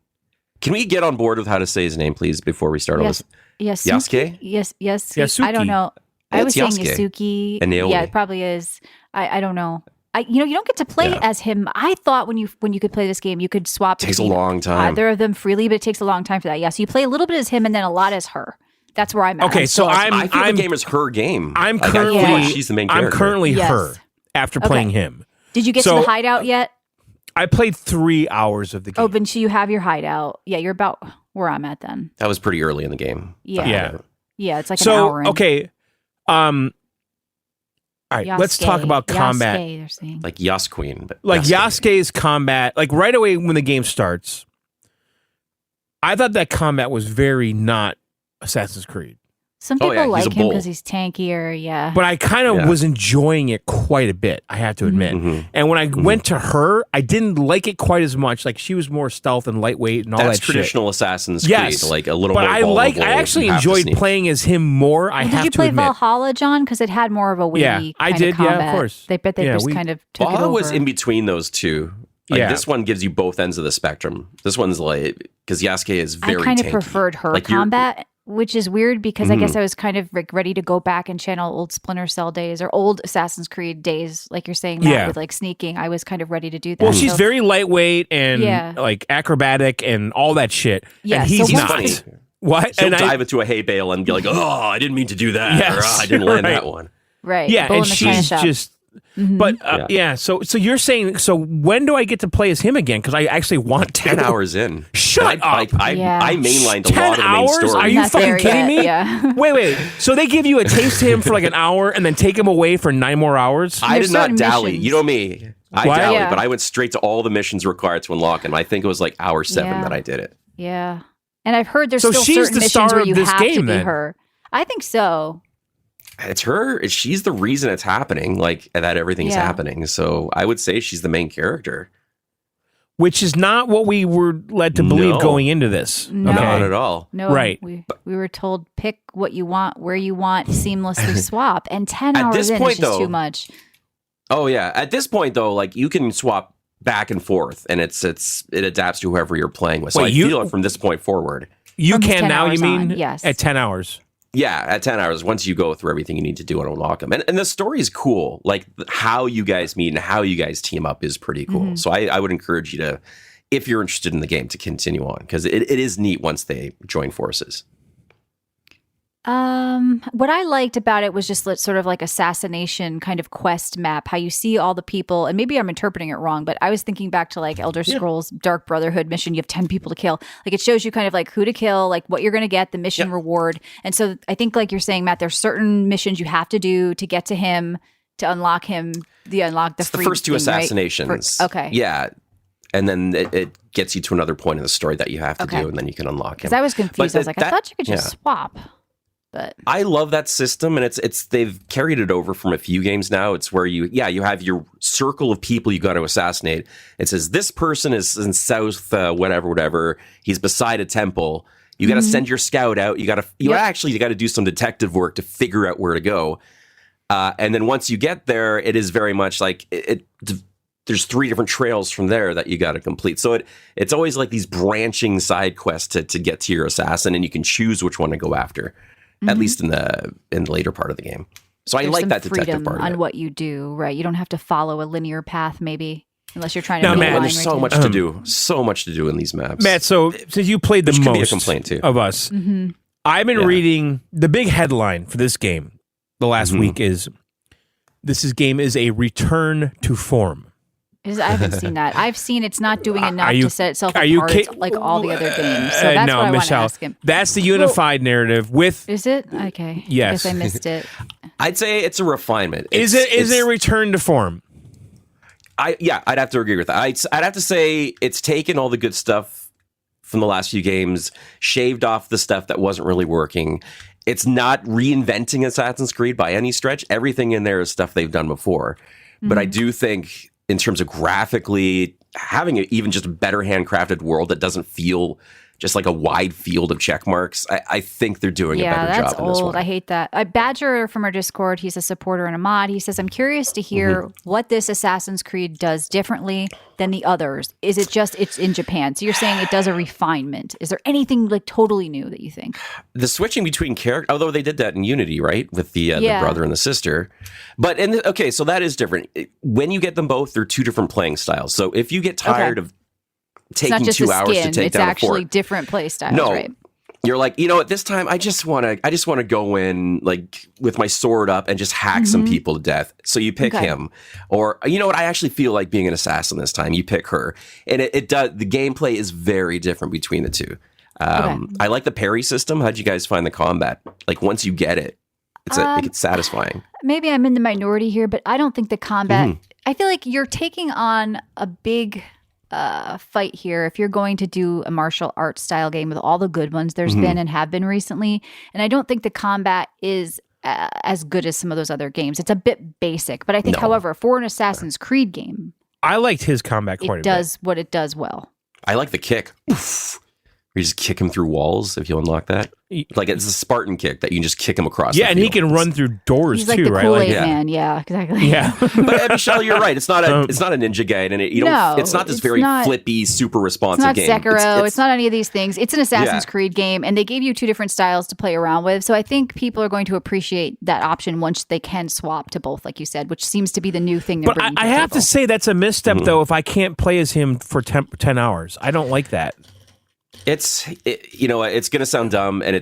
Can we get on board with how to say his name, please, before we start all Yes. this? Yasuke? Yasuke? Yes. Yasuki. I don't know. I Yeah, was it's saying Yasuke. Yasuki. And Naomi. Yeah, it probably is. I don't know. You don't get to play Yeah. as him. I thought when you could play this game, you could swap Takes a between long time. either of them freely, but it takes a long time for that. Yeah, so you play a little bit as him and then a lot as her. That's where I'm at. Okay, so still- I feel the game is her game. I'm Like, I feel currently like she's the main character. I'm currently Yes. her after Okay. playing him. Did you get so- to the hideout yet? I played 3 hours of the game. Oh, but so you have your hideout. Yeah, you're about where I'm at then. That was pretty early in the game. Yeah. Yeah. Yeah, it's like an So, hour in. okay. All right, let's talk about combat. Yasuke, they're saying. Like Yas Queen. But Like Yasuke's combat, like right away when the game starts, I thought that combat was very not Assassin's Creed. Some Oh, people yeah, he's like a him bull. because he's tankier. Yeah. But I kind of Yeah. was enjoying it quite a bit, I have to admit. Mhm. And when I went to her, I didn't like it quite as much. Like she was more stealth and lightweight and all That's that shit. traditional Assassin's Yes. Creed, like a little But more I vulnerable, actually you have to enjoyed sneak. playing as him more. I Well, have did you to play admit. Valhalla, John? Because it had more of a witty Yeah, I kind did. of combat. Yeah, of course. They bet they Yeah, just we- kind of took it Valhalla over. was in between those two. Like Yeah. this one gives you both ends of the spectrum. This one's like because Yasuke is I very. kind of tanky. preferred her Like, you're- combat, which is weird because I guess Mhm. I was kind of like ready to go back and channel old Splinter Cell days or old Assassin's Creed days, like you're saying, Matt, Yeah. with like sneaking. I was kind of ready to do that. Well, she's So- very lightweight and Yeah. like acrobatic and all that shit. Yeah, and so he's what's not. the- What? He'll And dive into a hay bale and be like, "Oh, I didn't mean to do that. Yes, or, "Oh, I didn't land right. that one." right. yeah, bull and in the china she's shop. just. Mhm. But yeah, so you're saying so when do I get to play as him again? Because I actually want to. 10 hours in. Shut And I, up. I Yeah. mainlined a 10 lot of the main hours? story. Are you Not fucking there kidding yet, me? Yeah. Wait. So they give you a taste of him for like an hour and then take him away for 9 more hours? I There's did not certain dally. missions. You know me. I What? dallied, Yeah. but I went straight to all the missions required to unlock him. I think it was like hour 7 Yeah. that I did it. Yeah. And I've heard there's So still she's certain the missions star where of you this have to game, be then. her. I think so. It's her. She's the reason it's happening, like that everything's Yeah. happening. So I would say she's the main character. Which is not what we were led to believe No. going into this. No. Okay. Not at all. No, Right. We were told pick what you want, where you want, seamlessly swap. And 10 At hours this in point, is just though- too much. Oh yeah. At this point though, like you can swap back and forth and it adapts to whoever you're playing with. So Wait, I you- feel it from this point forward. You From his can 10 now, you hours mean? on, yes. At 10 hours. Yeah, at 10 hours, once you go through everything you need to do and unlock them. And the story is cool. Like how you guys meet and how you guys team up is pretty cool. Mhm. So I would encourage you to, if you're interested in the game, to continue on because it is neat once they join forces. What I liked about it was just sort of like assassination kind of quest map, how you see all the people, and maybe I'm interpreting it wrong, but I was thinking back to like Elder Scrolls Dark Brotherhood mission. You have 10 people to kill. Like it shows you kind of like who to kill, like what you're going to get, the mission reward. And so I think like you're saying, Matt, there's certain missions you have to do to get to him, to unlock him, unlock the It's the free first two thing, right? assassinations. Okay. Yeah. And then it gets you to another point in the story that you have to Okay. do, and then you can unlock him. Because I was confused. I was like, I that- thought you could just yeah. swap. But I love that system, and it's they've carried it over from a few games now. It's where you have your circle of people you got to assassinate. It says this person is in South whatever. He's beside a temple. You got to send your scout out. You got to you got to do some detective work to figure out where to go. And then once you get there, it is very much like there's 3 different trails from there that you got to complete. So it's always like these branching side quests to get to your assassin, and you can choose which one to go after. At least in the later part of the game. So I there's like some that detective freedom part of on it. what you do, right? You don't have to follow a linear path, maybe, unless you're trying to. Now, make a Matt, line And there's right so to- much to do. So much to do in these maps. Matt, so since you played the Which could be a most complaint, too. of us, Mhm. I've been Yeah. reading the big headline for this game the last Mhm. week is game is a return to form. I haven't seen that. I've seen it's not doing enough Are you- to set itself are you apart ki- like all the other games. So that's no, what I want to Michelle, ask him. that's the unified narrative with. Is it? Okay. Yes. I guess I missed it. I'd say it's a refinement. Is it a return to form? I'd have to agree with that. I'd have to say it's taken all the good stuff from the last few games, shaved off the stuff that wasn't really working. It's not reinventing Assassin's Creed by any stretch. Everything in there is stuff they've done before. But I do think in terms of graphically, having even just a better handcrafted world that doesn't feel just like a wide field of check marks, I think they're doing a better that's job in this old. one. I hate that. Badger from our Discord, he's a supporter and a mod. He says, I'm curious to hear what this Assassin's Creed does differently than the others. Is it just it's in Japan? So you're saying it does a refinement. Is there anything like totally new that you think? The switching between characters, although they did that in Unity, right, with the brother and the sister. But so that is different. When you get them both, they're 2 different playing styles. So if you get tired of It's not taking just 2 a hours to skin. take It's down a actually fort, different play styles, no, right? You're like, you know what? This time, I just want to go in like with my sword up and just hack some people to death. So you pick him, or you know what? I actually feel like being an assassin this time. You pick her, and it does. The gameplay is very different between the two. I like the parry system. How'd you guys find the combat? Like once you get it, it's satisfying. Maybe I'm in the minority here, but I don't think the combat. I feel like you're taking on a big fight here if you're going to do a martial arts style game with all the good ones there's been and have been recently. And I don't think the combat is as good as some of those other games. It's a bit basic, but I think, however, for an Assassin's Creed game, I liked his combat quite a bit. It does what it does well. I like the kick. Oof. You just kick him through walls if you unlock that. Like it's a Spartan kick that you can just kick him across. Yeah, the and field. he can run through doors He's like too, the right? Kool-Aid Like, man. Yeah, exactly. yeah. But Michelle, you're right. It's not a Ninja Gaiden, and it's not this very flippy, super responsive It's game. not Sekiro. It's not any of these things. It's an Assassin's Creed game, and they gave you two different styles to play around with. So I think people are going to appreciate that option once they can swap to both, like you said, which seems to be the new thing. They're But bringing I to the have table. to say that's a misstep, though, if I can't play as him for 10 hours. I don't like that. It's going to sound dumb, and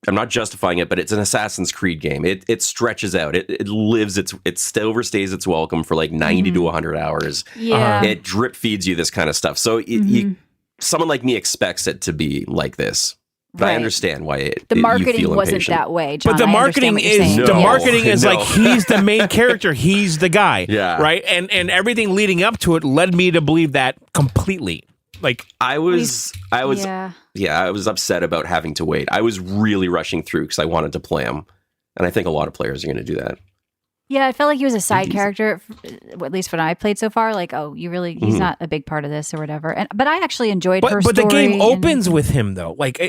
I'm not justifying it, but it's an Assassin's Creed game. It stretches out. It lives. It still overstays its welcome for like 90 to 100 hours. Yeah. It drip feeds you this kind of stuff. So someone like me expects it to be like this. But I Right. understand why The you marketing feel wasn't impatient. that way, John. But the I marketing understand what is you're the saying. marketing is No. like he's the main character, he's the guy. Yeah. Right? And everything leading up to it led me to believe that completely. Like I was Yeah. I was upset about having to wait. I was really rushing through because I wanted to play him. And I think a lot of players are going to do that. Yeah, I felt like he was a side character, at least when I played so far. Like, oh, he's not a big part of this or whatever. But I actually enjoyed her but the story. game opens with him though. Like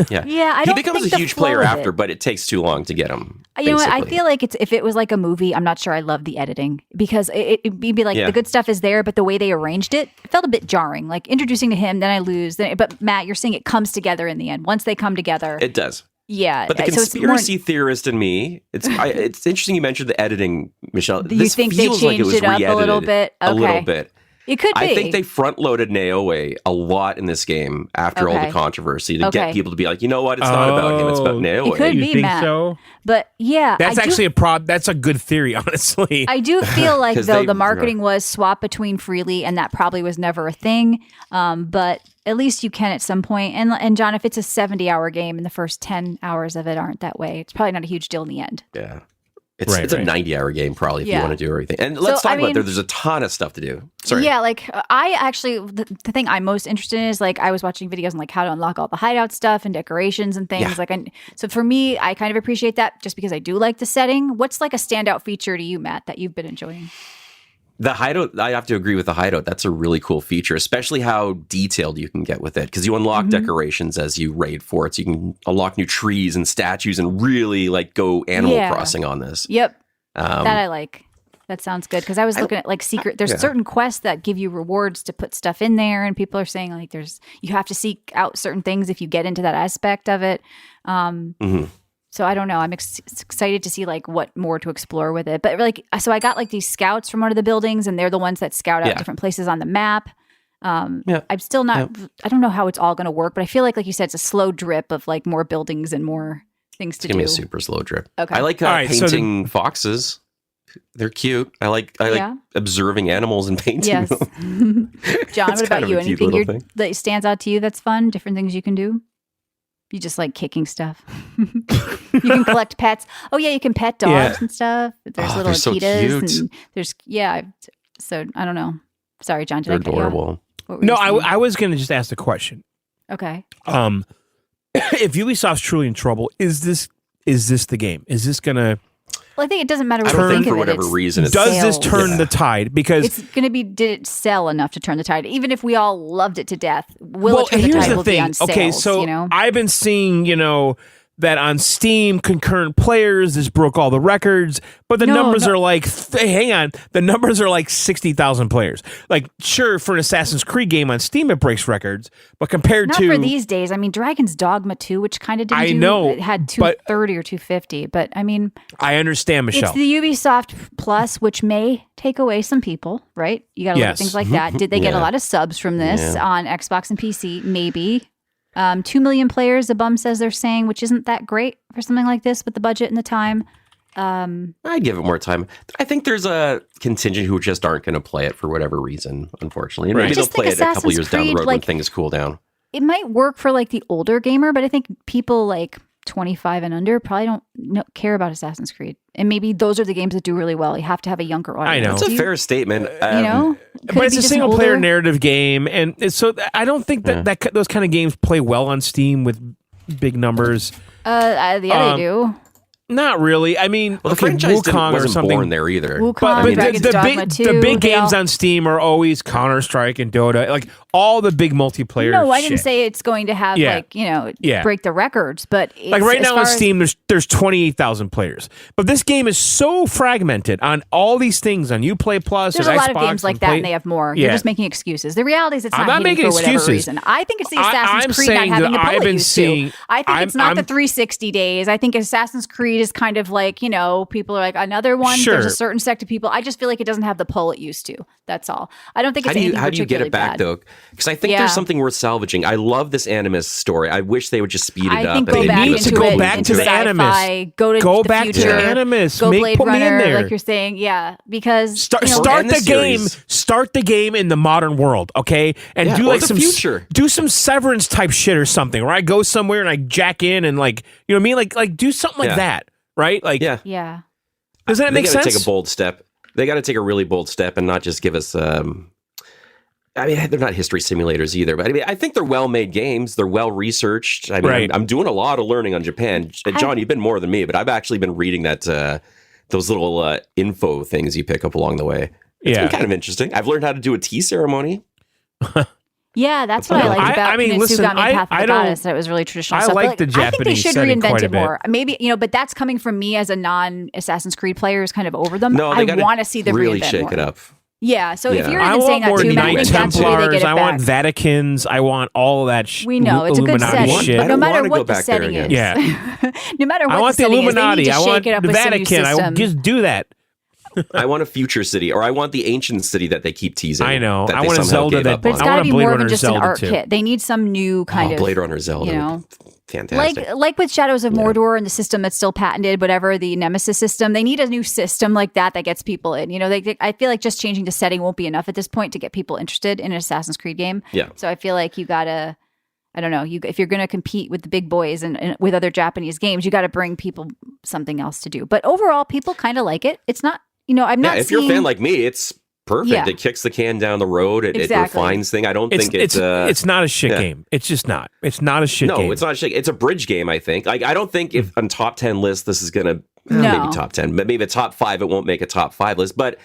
Yeah. Yeah, I he don't becomes think a the huge flow player of after, it. but it takes too long to get him. You know what? I basically. feel like if it was like a movie, I'm not sure I love the editing because it'd be like Yeah. the good stuff is there, but the way they arranged it felt a bit jarring. Like introducing to him, then I lose. But Matt, you're saying it comes together in the end. Once they come together, It does. yeah. But the so it's conspiracy theorist in me, it's interesting you mentioned the editing, Michelle. You This think they feels like it changed was it up a re-edited little bit? A Okay. little bit. it could be. I think they front-loaded Naoe a lot in this game after all Okay. the controversy to Okay. get people to be like, you know what? It's not about him. It's about Naoe. It could you be, think Matt. so? But yeah, That's I do actually that's a good theory, honestly. I do feel like 'Cause though they- the marketing was swap between freely, and that probably was never a thing. But at least you can at some point. And John, if it's a 70-hour game and the first 10 hours of it aren't that way, it's probably not a huge deal in the end. Yeah. It's Right, a right. 90-hour game probably if Yeah. you want to do everything. And let's So, talk I about mean- there's a ton of stuff to do. Sorry. Yeah, like I actually the thing I'm most interested in is like I was watching videos on like how to unlock all the hideout stuff and decorations and things. Yeah. So for me, I kind of appreciate that just because I do like the setting. What's like a standout feature to you, Matt, that you've been enjoying? The hideout, I have to agree with the hideout. That's a really cool feature, especially how detailed you can get with it. Because you unlock Mm-hmm. decorations as you raid forts. You can unlock new trees and statues and really like go Animal Yeah. Crossing on this. Yep, that I like. That sounds good because I was looking at like secret. There's Yeah. certain quests that give you rewards to put stuff in there, and people are saying like you have to seek out certain things if you get into that aspect of it. So I don't know. I'm excited to see like what more to explore with it. But like, so I got like these scouts from one of the buildings, and they're the ones that scout out Yeah. different places on the map. Yeah. I'm still not. I don't know how it's all going to work, but I feel like you said, it's a slow drip of like more buildings and more things to Give me do. a super slow drip. Okay. I like All right, so painting foxes. They're cute. I like Yeah. observing animals and painting Yes. them. John, It's what kind about of you? a cute Anything little thing. that stands out to you that's fun? Different things you can do? You just like kicking stuff. You can collect pets. Oh yeah, you can pet dogs Yeah. and stuff. There's Oh, little they're so Akitas cute. and there's So I don't know. Sorry, John. Did They're I cut you off? No, What were you saying? I was going to just ask the question. Okay. If Ubisoft's truly in trouble, is this the game? Is this going to Well, I think it doesn't matter I what don't you think think for of it. whatever It's reason it's does this sales. turn the tide? Because It's going to be, did it sell enough to turn the tide? Even if we all loved it to death, will it turn the here's tide? the Will be thing. on sales, Okay, so you know? I've been seeing, that on Steam, concurrent players, this broke all the records, but the No, numbers no. are like, hang on, the numbers are like 60,000 players. Like, sure, for an Assassin's Creed game on Steam, it breaks records, but compared Not to for these days. I mean, Dragon's Dogma 2, which kind of didn't I do, know, it had but- 230 or 250, but I mean, I understand, Michelle. it's the Ubisoft Plus, which may take away some people, right? You got to look at Yes. things like that. Did they get a Yeah. lot of subs from this Yeah. on Xbox and PC? Maybe. 2 million players, the bum says they're saying, which isn't that great for something like this with the budget and the time. I'd give it more time. I think there's a contingent who just aren't going to play it for whatever reason, unfortunately. And Right. maybe I they'll just think play it a couple Assassin's years down the Creed, road when like- things cool down. It might work for like the older gamer, but I think people like 25 and under probably don't care about Assassin's Creed. And maybe those are the games that do really well. You have to have a younger audience. I know. That's a Do you- fair statement. You know? Could But it it's be a just an single player older- narrative game, and so I don't think that those kind of games play well on Steam with big numbers. Yeah, they do. Not really. I mean, Well, the okay, franchise Wukong or wasn't something. born there either. Wukong, But Dragon's the Dogma big 2, the big they games all- on Steam are always Counter-Strike and Dota, like all the big multiplayer. No, I didn't shit. say it's going to have Yeah. like, you know, Yeah. break the records, but it's, Like right as now far on as- Steam, there's 28,000 players, but this game is so fragmented on all these things on UPlay Plus. There's and a lot Xbox of games like and that, Play- and they have more. Yeah. You're just making excuses. The reality is, it's I'm not not hitting making for whatever excuses. reason. I think it's the I'm Assassin's Creed not saying having the that pull I've it been used seeing- to. I think it's not I'm- the 360 days. I think Assassin's Creed is kind of like, you know, people are like another one. Sure. There's a certain sect of people. I just feel like it doesn't have the pull it used to. That's all. I don't think it's How do you anything get particularly it back bad. though? Because I think Yeah. there's something worth salvaging. I love this Animus story. I wish they would just speed it I up. think and go They back need into to go it, back into to the sci-fi, Animus. Go Go the back to future, the Animus. Go Put Blade me in Runner, there. like you're saying, yeah, because Start, you know, start end the the game. series. Start the game in the modern world, okay? And Yeah, do or like the some future. do some Severance type shit or something. Where I go somewhere and I jack in and like you know what I mean? Like do something like Yeah. that, right? Like Yeah, yeah. does that they make got to sense? take a bold step. They got to take a really bold step and not just give us. I mean, they're not history simulators either, but I mean, I think they're well-made games. They're well-researched. I mean, Right. I'm doing a lot of learning on Japan. John, you've been more than me, but I've actually been reading that those little info things you pick up along the way. It's Yeah. been kind of interesting. I've learned how to do a tea ceremony. Yeah, that's what I I- liked about I mean, Kintsugi listen, Path of I the don't- Goddess, that it was really traditional I stuff. But, like the I think they Japanese should setting reinvent quite a it bit. more. Maybe, you know, but that's coming from me as a non-Assassin's Creed player who's kind of over them. No, I they got want to see them really reinvent shake more. it up. Yeah, so if Yeah. you're I even saying want that more too, Matt, I Knight think that's the way they Templars. get it I back. want Vaticans. I want all of that. We know it's a good Illuminati setting, shit. but no I don't matter wanna go what the back there setting is, again. Yeah. no matter what I want the setting Illuminati. is, they need I to want shake it up the with some new Vatican. I system. just do that. I want a future city, or I want the ancient city that they keep teasing. I know. that I they want a somehow Zelda gave that- up But it's I on. got want to a be Blade more than Runner just an Zelda art too. kit. They need some new kind of Blade Runner Zelda. you know, Fantastic. like with Shadows of Mordor and the system that's still patented, whatever the Nemesis system, they need a new system like that gets people in. You know, I feel like just changing the setting won't be enough at this point to get people interested in an Assassin's Creed game. Yeah. So I feel like you gotta, I don't know, if you're gonna compete with the big boys and with other Japanese games, you got to bring people something else to do. But overall, people kind of like it. It's not, you know, I'm Yeah, not. if you're a seeing- fan like me, it's perfect. Yeah. It kicks the can down the road. It Exactly. refines things. I don't think it's not a shit yeah. game. It's just not. It's not a shit no, game. it's not shit. It's a bridge game. I think. Like I don't think if on top 10 list this is gonna No. maybe top 10, but maybe a top 5. It won't make a top 5 list, but.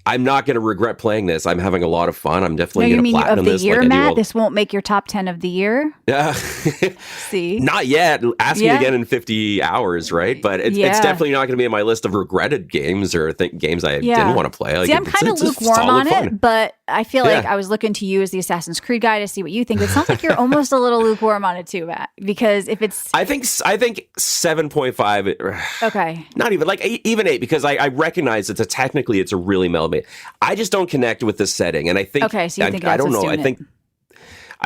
I'm not going to regret playing this. I'm having a lot of fun. I'm No, definitely you going to mean of platinum the this. year, like I do Matt? all- This won't make your top 10 of the year. Yeah. See, Not yet. Ask me Yeah. again in 50 hours, right? But it's Yeah. definitely not going to be in my list of regretted games or games I didn't want to play. Like, See, I'm it's- kind of it's just lukewarm solid on fun. it, but I feel like Yeah. I was looking to you as the Assassin's Creed guy to see what you think. It sounds like you're almost a little lukewarm on it too, Matt. Because if it's I think 7.5. okay, Not even like even 8 because I recognize technically it's a really melody. I just don't connect with the setting, and I think Okay, so you think I that's don't what's know. I doing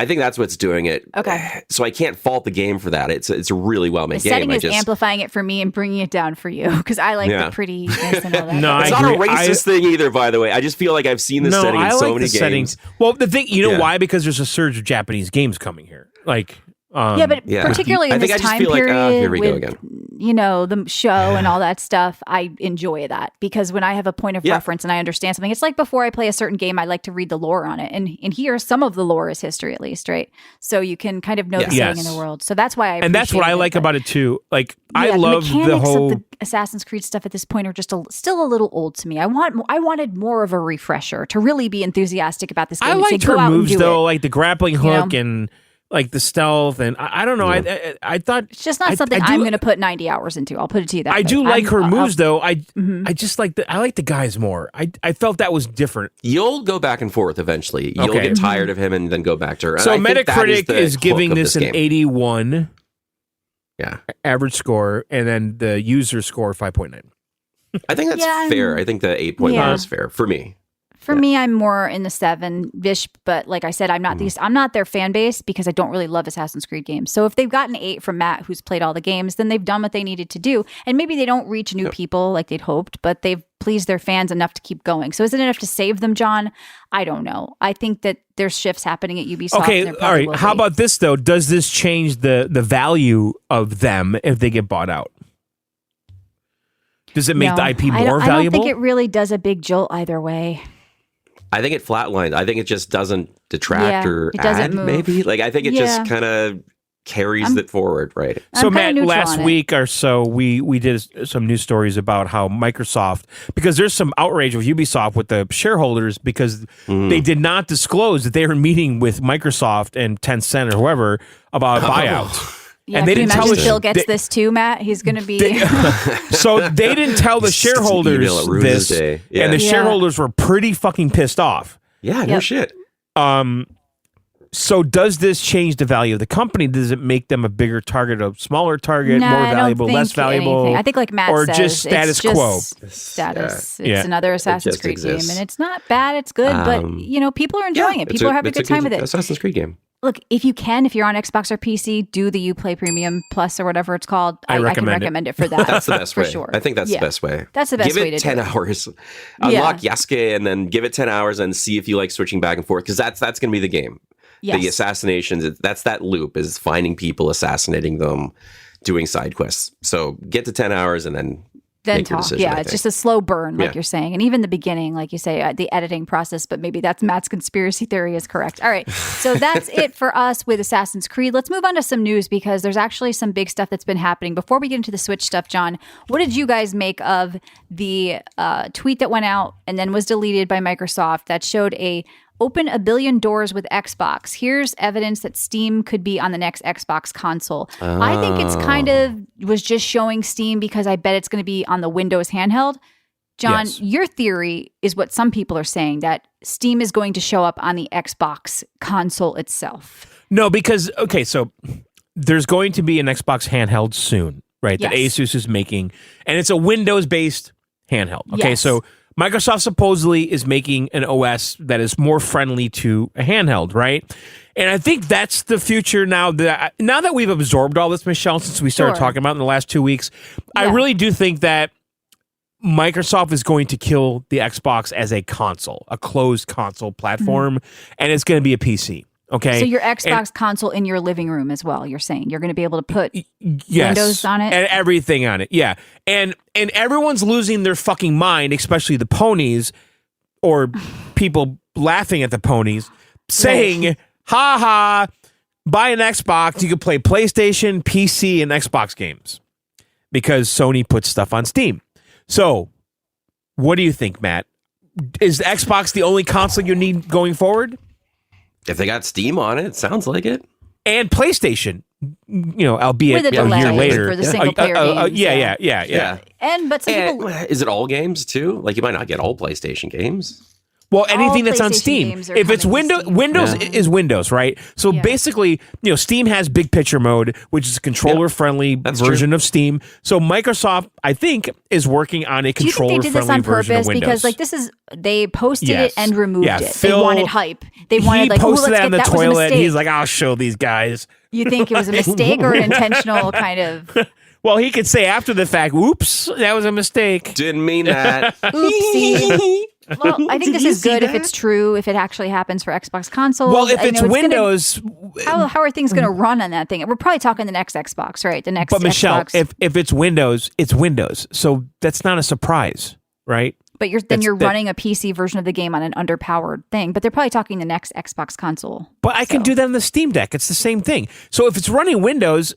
think that's what's doing it. Okay. So I can't fault the game for that. It's a really well the made game. setting I is just amplifying it for me and bringing it down for you because I like Yeah. the prettiness and all that. No, it's I not a agree. racist thing either. By the way, I just feel like I've seen this no, setting in I so like many the games. settings. Well, the thing, you know Yeah. why? Because there's a surge of Japanese games coming here. Like, Yeah, but Yeah. particularly I in think this I just time feel like, period, here we go with, again. you know, the show and all that stuff, I enjoy that because when I have a point of Yeah. reference and I understand something, it's like before I play a certain game, I like to read the lore on it, and here some of the lore is history at least, right? So you can kind of know the Yeah. setting Yes. in the world. So that's why I and that's what I like about it too. Like, I love the, the whole. of the Assassin's Creed stuff at this point are just still a little old to me. I wanted more of a refresher to really be enthusiastic about this game. I and say, liked go her out and moves do though, it. like the grappling You hook know? and like the stealth, and I don't know. I thought It's just not something I'm going to put 90 hours into. I'll put it to you that I way. do like her moves though. I Mhm. just like I like the guys more. I felt that was different. You'll go back and forth eventually. You'll Okay. get tired of him and then go back to her. And So I think that Metacritic the is hook giving of this an game. 81 Yeah, average score, and then the user score 5.9. I think that's Yeah, fair. I think the 8.1 Yeah. is fair for me. For me, I'm more in the 7-ish, but like I said, I'm not their fan base because I don't really love Assassin's Creed games. So if they've gotten 8 from Matt, who's played all the games, then they've done what they needed to do. And maybe they don't reach new people like they'd hoped, but they've pleased their fans enough to keep going. So is it enough to save them, John? I don't know. I think that there's shifts happening at Ubisoft. Okay, all right. How about this though? Does this change the value of them if they get bought out? Does it make the IP more valuable? I don't think it really does a big jolt either way. I think it flatlines. I think it just doesn't detract or it doesn't add, move. maybe. Like, I think it just kind of carries it forward, right? So, Matt, last week or so, we did some news stories about how Microsoft, because there's some outrage with Ubisoft with the shareholders because they did not disclose that they were meeting with Microsoft and Tencent or whoever about a buyout. Yeah, and they didn't tell Phil gets this too, Matt. He's going to be. So they didn't tell the shareholders this, and the shareholders were pretty fucking pissed off. Yeah, no shit. So does this change the value of the company? Does it make them a bigger target, a smaller target, more valuable, less valuable? Anything. I think like Matt or says, just status quo. Status. It's another Assassin's Creed game, and it's not bad. It's good, but people are enjoying it. People are having a good time with it. Assassin's Creed game. Look, if you're on Xbox or PC, do the Uplay Premium Plus or whatever it's called. I can recommend it for that. That's the best for way. Sure. I think that's the best way. That's the best way to do it. Give it 10 hours. Unlock Yasuke and then give it 10 hours and see if you like switching back and forth, because that's going to be the game. Yes. The assassinations, that's that loop, is finding people, assassinating them, doing side quests. So get to 10 hours and then make your talk. decision. It's just a slow burn, like you're saying. And even the beginning, like you say, the editing process, but maybe that's Matt's conspiracy theory is correct. All right. So that's it for us with Assassin's Creed. Let's move on to some news because there's actually some big stuff that's been happening. Before we get into the Switch stuff, John, what did you guys make of the tweet that went out and then was deleted by Microsoft that showed open 1 billion doors with Xbox? Here's evidence that Steam could be on the next Xbox console. I think it's kind of was just showing Steam because I bet it's going to be on the Windows handheld. John, your theory is what some people are saying, that Steam is going to show up on the Xbox console itself. No, because, so there's going to be an Xbox handheld soon, right? That Asus is making, and it's a Windows-based handheld. Okay, so Microsoft supposedly is making an OS that is more friendly to a handheld, right? And I think that's the future now that we've absorbed all this, Michelle, since we started talking about it in the last 2 weeks. I really do think that Microsoft is going to kill the Xbox as a console, a closed console platform, and it's going to be a PC. Okay. So your Xbox console in your living room as well, you're saying? You're going to be able to put Windows on it? And everything on it, yeah. And everyone's losing their fucking mind, especially the ponies or people laughing at the ponies, saying, ha ha, buy an Xbox, you can play PlayStation, PC, and Xbox games. Because Sony puts stuff on Steam. So, what do you think, Matt? Is the Xbox the only console you need going forward? If they got Steam on it, it sounds like it. And PlayStation, albeit with a year later. For the single player games. Yeah. But some people... Is it all games too? Like, you might not get all PlayStation games. Well, anything that's on Steam. If it's Windows is Windows, right? So basically, Steam has big picture mode, which is a controller-friendly version of Steam. So Microsoft, I think, is working on a controller-friendly version of Windows. Do you think they did this on purpose? Because they posted it and removed it. Phil, they wanted hype. They wanted he posted let's it on get the toilet. He's like, I'll show these guys. You think it was a mistake or an intentional kind of... Well, he could say after the fact, oops, that was a mistake. Didn't mean that. Oopsie. Well, I think this is good if it's true, if it actually happens for Xbox consoles. Well, if it's Windows... How are things going to run on that thing? We're probably talking the next Xbox, right? The next But Michelle, Xbox. if it's Windows, it's Windows. So that's not a surprise, right? But you're running a PC version of the game on an underpowered thing. But they're probably talking the next Xbox console. But I can do that on the Steam Deck. It's the same thing. So if it's running Windows,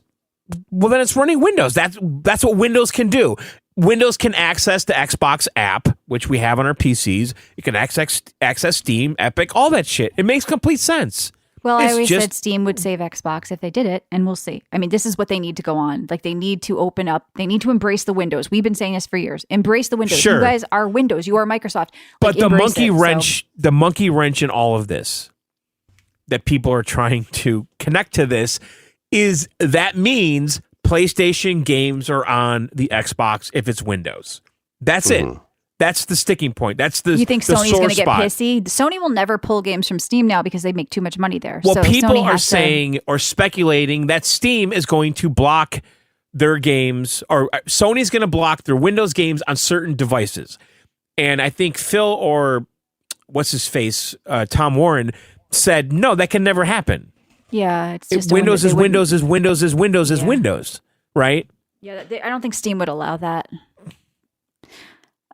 well, then it's running Windows. That's what Windows can do. Windows can access the Xbox app, which we have on our PCs. You can access Steam, Epic, all that shit. It makes complete sense. Well, I always said Steam would save Xbox if they did it, and we'll see. I mean, this is what they need to go on. Like, they need to open up. They need to embrace the Windows. We've been saying this for years. Embrace the Windows. Sure. You guys are Windows. You are Microsoft. But the monkey wrench in all of this that people are trying to connect to this is that means PlayStation games are on the Xbox if it's Windows. That's it. That's the sticking point. That's the You think the Sony's sore going to get spot. pissy? Sony will never pull games from Steam now because they make too much money there. Well, so people Sony are has to- saying or speculating that Steam is going to block their games, or Sony's going to block their Windows games on certain devices. And I think Phil or what's his face, Tom Warren, said no, that can never happen. Yeah, it's just Windows they is wouldn't- Windows is Windows is Windows is Yeah. Windows, right? Yeah, I don't think Steam would allow that.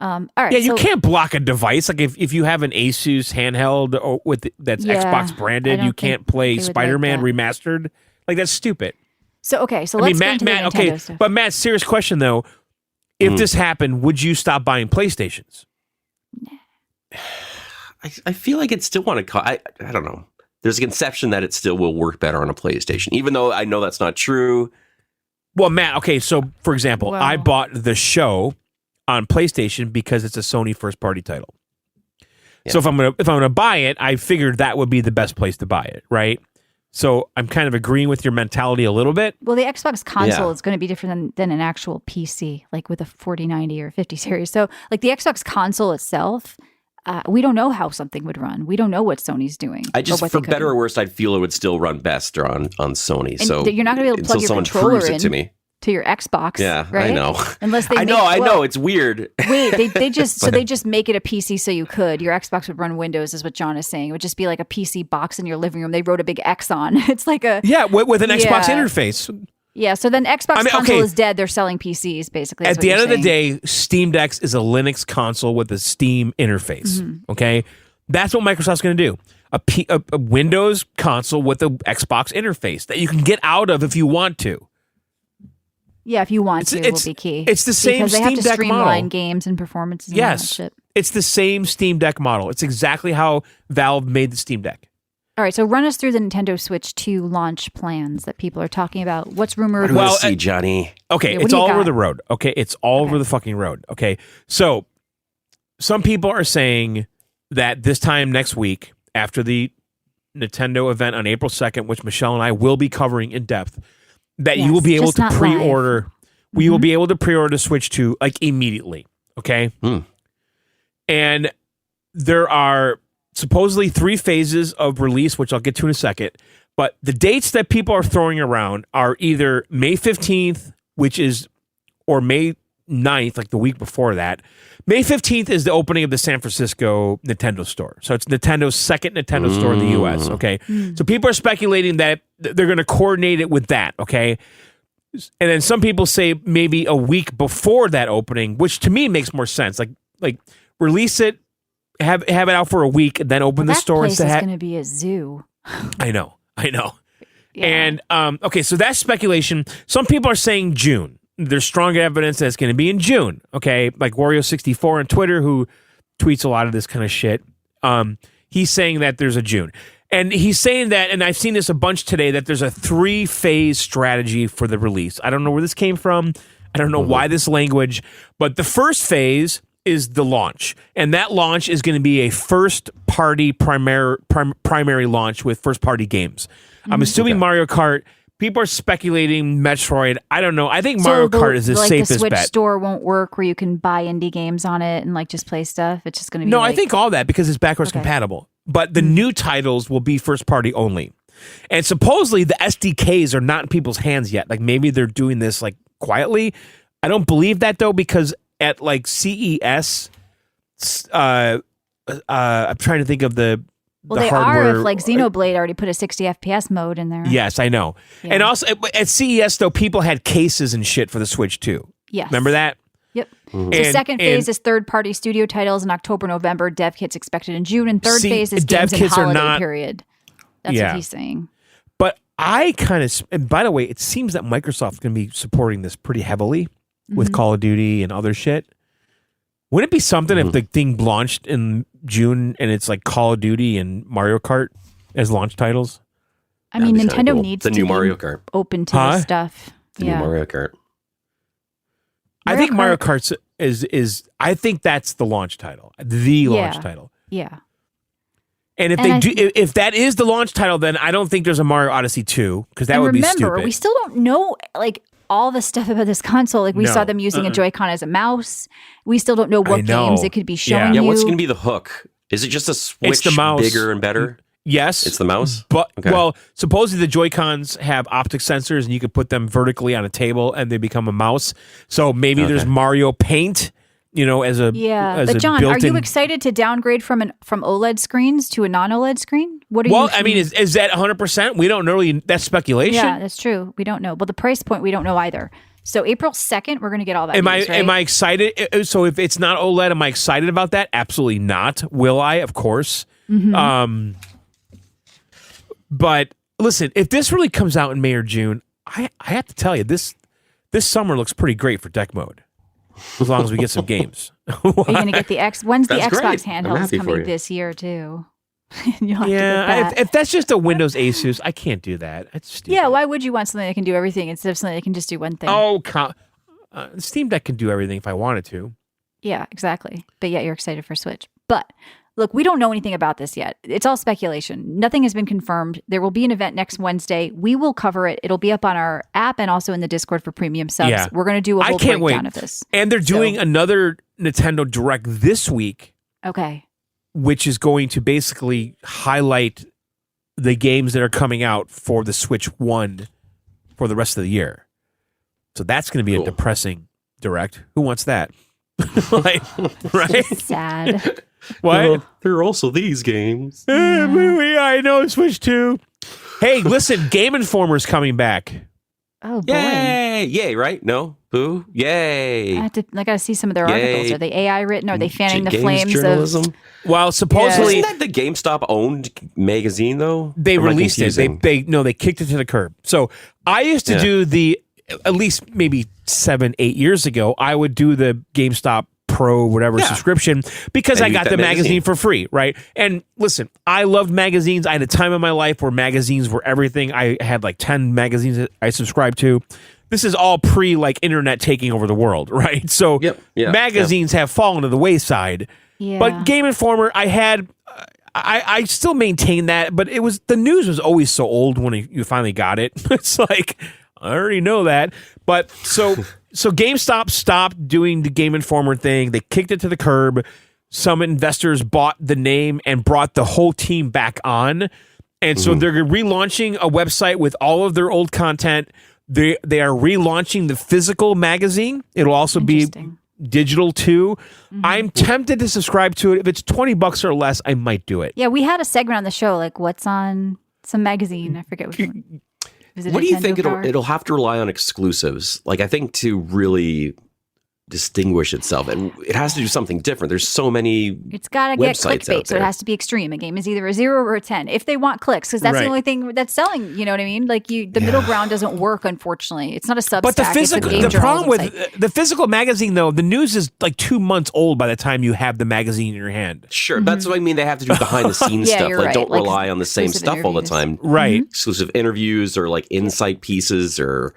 All right. Yeah, you so- can't block a device. Like if you have an Asus handheld or that's Yeah, Xbox I branded, don't you can't think play they would like Spider-Man that. remastered. Like that's stupid. So okay, so I let's mean, get into Matt, the Nintendo okay, stuff. but Matt, serious question though. If this happened, would you stop buying PlayStations? I feel like it still want to. I don't know. There's a conception that it still will work better on a PlayStation, even though I know that's not true. Well, Matt, okay, so for example, I Well- bought The Show on PlayStation because it's a Sony first-party title. Yeah. So if I'm gonna buy it, I figured that would be the best place to buy it, right? So I'm kind of agreeing with your mentality a little bit. Well, the Xbox console Yeah. is going to be different than an actual PC, like with a 4090 or 50 series. So, like the Xbox console itself, we don't know how something would run. We don't know what Sony's doing. I or just, what for they could better do. or worse, I'd feel it would still run best on Sony. And So you're not going to be able to plug until your someone controller proves it to in me. to your Xbox. Yeah, right? I know. Unless they I know. It's weird. Wait, they just so they just make it a PC so you could. Your Xbox would run Windows, is what John is saying. It would just be like a PC box in your living room. They wrote a big X on. It's like a Yeah, with an Xbox Yeah. interface. yeah. So then Xbox I mean, console okay. is dead. They're selling PCs basically. is At what the you're end of the saying. day, Steam Deck is a Linux console with a Steam interface. Mm-hmm. Okay, that's what Microsoft's going to do. A Windows console with a Xbox interface that you can get out of if you want to. Yeah, if you want to, It's- will be key. it's the same because they have Steam to Deck streamline model. games and performances. And all that Yes, shit. it's the same Steam Deck model. It's exactly how Valve made the Steam Deck. All right, so run us through the Nintendo Switch 2 launch plans that people are talking about. What's rumored? Well, Well, see, Johnny. Okay, Yeah, what it's do you all over got? the road. Okay, it's all over the fucking road. Okay, so some people are saying that this time next week, after the Nintendo event on April 2nd, which Michelle and I will be covering in depth, that you Yes, will be able just to not live. pre-order. We will be able to pre-order Switch 2 like immediately. Okay, and there are supposedly 3 phases of release, which I'll get to in a second. But the dates that people are throwing around are either May 15th, or May 9th, like the week before that. May 15th is the opening of the San Francisco Nintendo store. So it's Nintendo's second Nintendo store in the US. Okay. So people are speculating that they're going to coordinate it with that. Okay. And then some people say maybe a week before that opening, which to me makes more sense. Like release it, have it out for a week, and then open the that store place is instead. going to be a zoo. I know. Yeah. And okay, so that's speculation. Some people are saying June. There's strong evidence that it's going to be in June. Okay, like Wario64 on Twitter, who tweets a lot of this kind of shit. He's saying that there's a June, and he's saying that, and I've seen this a bunch today, that there's a 3-phase strategy for the release. I don't know where this came from. I don't know why this language, but the first phase is the launch, and that launch is going to be a first-party primary launch with first-party games. I'm assuming Mario Kart. People are speculating Metroid. I don't know. I think Mario Kart is the like safest the Switch bet. store won't work where you can buy indie games on it and like just play stuff. It's just going to be No, like, I think all that because it's backwards Okay. compatible. But the new titles will be first-party only, and supposedly the SDKs are not in people's hands yet. Like maybe they're doing this like quietly. I don't believe that though, because at like CES, I'm trying to think of the they hardware. are if like Xenoblade already put a 60 FPS mode in there. Yes, I know. Yeah. And also at CES though, people had cases and shit for the Switch too. Yes. Remember that? Yep. So And- second phase and- is third-party studio titles in October, November. Dev kits expected in June, and third See, phase is dev games in kits are holiday not- period. That's Yeah. what he's saying. But I kind of, and by the way, it seems that Microsoft's going to be supporting this pretty heavily with Call of Duty and other shit. Wouldn't it be something if the thing launched in June and it's like Call of Duty and Mario Kart as launch titles? I mean, That'd be kinda Nintendo cool. needs the to new be Mario Kart. open to Huh? this stuff. The Yeah. new Mario Kart. I Mario think Mario Kart is I think that's the launch title, the launch Yeah. title. Yeah. And if And they I- do, if that is the launch title, then I don't think there's a Mario Odyssey 2 because that and would be remember, stupid. we still don't know. Like, all the stuff about this console. Like we No. saw them using a Joy-Con as a mouse. We still don't know I what know. games it could be showing Yeah, you. what's going to be the hook? Is it just a Switch the mouse. bigger and better? Yes. It's the mouse? But Okay. well, supposedly the Joy-Cons have optic sensors and you could put them vertically on a table and they become a mouse. So maybe there's Mario Paint, as a Yeah, as but a John, are built-in. you excited to downgrade from OLED screens to a non-OLED screen? What are you? Well, I mean, is that 100%? We don't really. That's speculation. yeah, that's true. We don't know. But the price point, we don't know either. So April 2nd, we're going to get all that. Am news, right? I excited? So if it's not OLED, am I excited about that? Absolutely not. Will I? Of course. Mm-hmm. But listen, if this really comes out in May or June, I have to tell you this summer looks pretty great for deck mode, as long as we get some games. Are you going to get the X? When's the That's Xbox great. I'm handhelds happy for coming you. this year too? You'll have to Yeah, get that. if that's just a Windows Asus, I can't do that. It's stupid. Yeah, why would you want something that can do everything instead of something that can just do one thing? Oh, Steam Deck can do everything if I wanted to. Yeah, exactly. But yet you're excited for Switch. But look, we don't know anything about this yet. It's all speculation. Nothing has been confirmed. There will be an event next Wednesday. We will cover it. It'll be up on our app and also in the Discord for premium subs. Yeah. We're going to do a I whole can't breakdown wait. of this. And they're doing another Nintendo Direct this week, Okay. which is going to basically highlight the games that are coming out for the Switch 1 for the rest of the year. So that's going to be a Cool. depressing Direct. Who wants that? Like, right? Sad. What? There are also these games. I know Switch 2. Hey, listen, Game Informer's coming back. Oh boy. Yay! Yay, right? No? Boo? Yay! I got to see some of their articles. Yay. Are they AI written? Are they fanning the Games flames journalism. of? Well, supposedly Isn't that the GameStop owned magazine though? they Or am I released it. confusing? They kicked it to the curb. So I used to do at least maybe 7-8 years ago, I would do the GameStop Pro whatever subscription because And I you got get the that magazine magazine. for free, right? And listen, I loved magazines. I had a time in my life where magazines were everything. I had like 10 magazines that I subscribed to. This is all pre like internet taking over the world, right? So Yep, yeah, magazines have fallen to the wayside. Yeah. But Game Informer, I still maintain that, but the news was always so old when you finally got it. It's like, I already know that. But so GameStop stopped doing the Game Informer thing. They kicked it to the curb. Some investors bought the name and brought the whole team back on. And so they're relaunching a website with all of their old content. They are relaunching the physical magazine. It'll also be Interesting. digital too. I'm tempted to subscribe to it. If it's $20 or less, I might do it. Yeah, we had a segment on the show like what's on some magazine. I forget which one. Was it What do you Nintendo think Power? it'll have to rely on exclusives? Like I think to really distinguish itself, and it has to do something different. There's so many. It's got to get websites clickbait, out so it there. has to be extreme. A game is either a 0 or a 10 if they want clicks, because that's Right. the only thing that's selling. You know what I mean? Like the middle ground doesn't work, unfortunately. It's not a Substack. But the it's a physical, game the problem with journalism site. the physical magazine, though, the news is like 2 months old by the time you have the magazine in your hand. Sure, that's what I mean. They have to do behind the scenes Yeah, stuff. you're Like right. don't Like rely on the same exclusive stuff all the interviews. time. Right. Exclusive interviews or like insight pieces or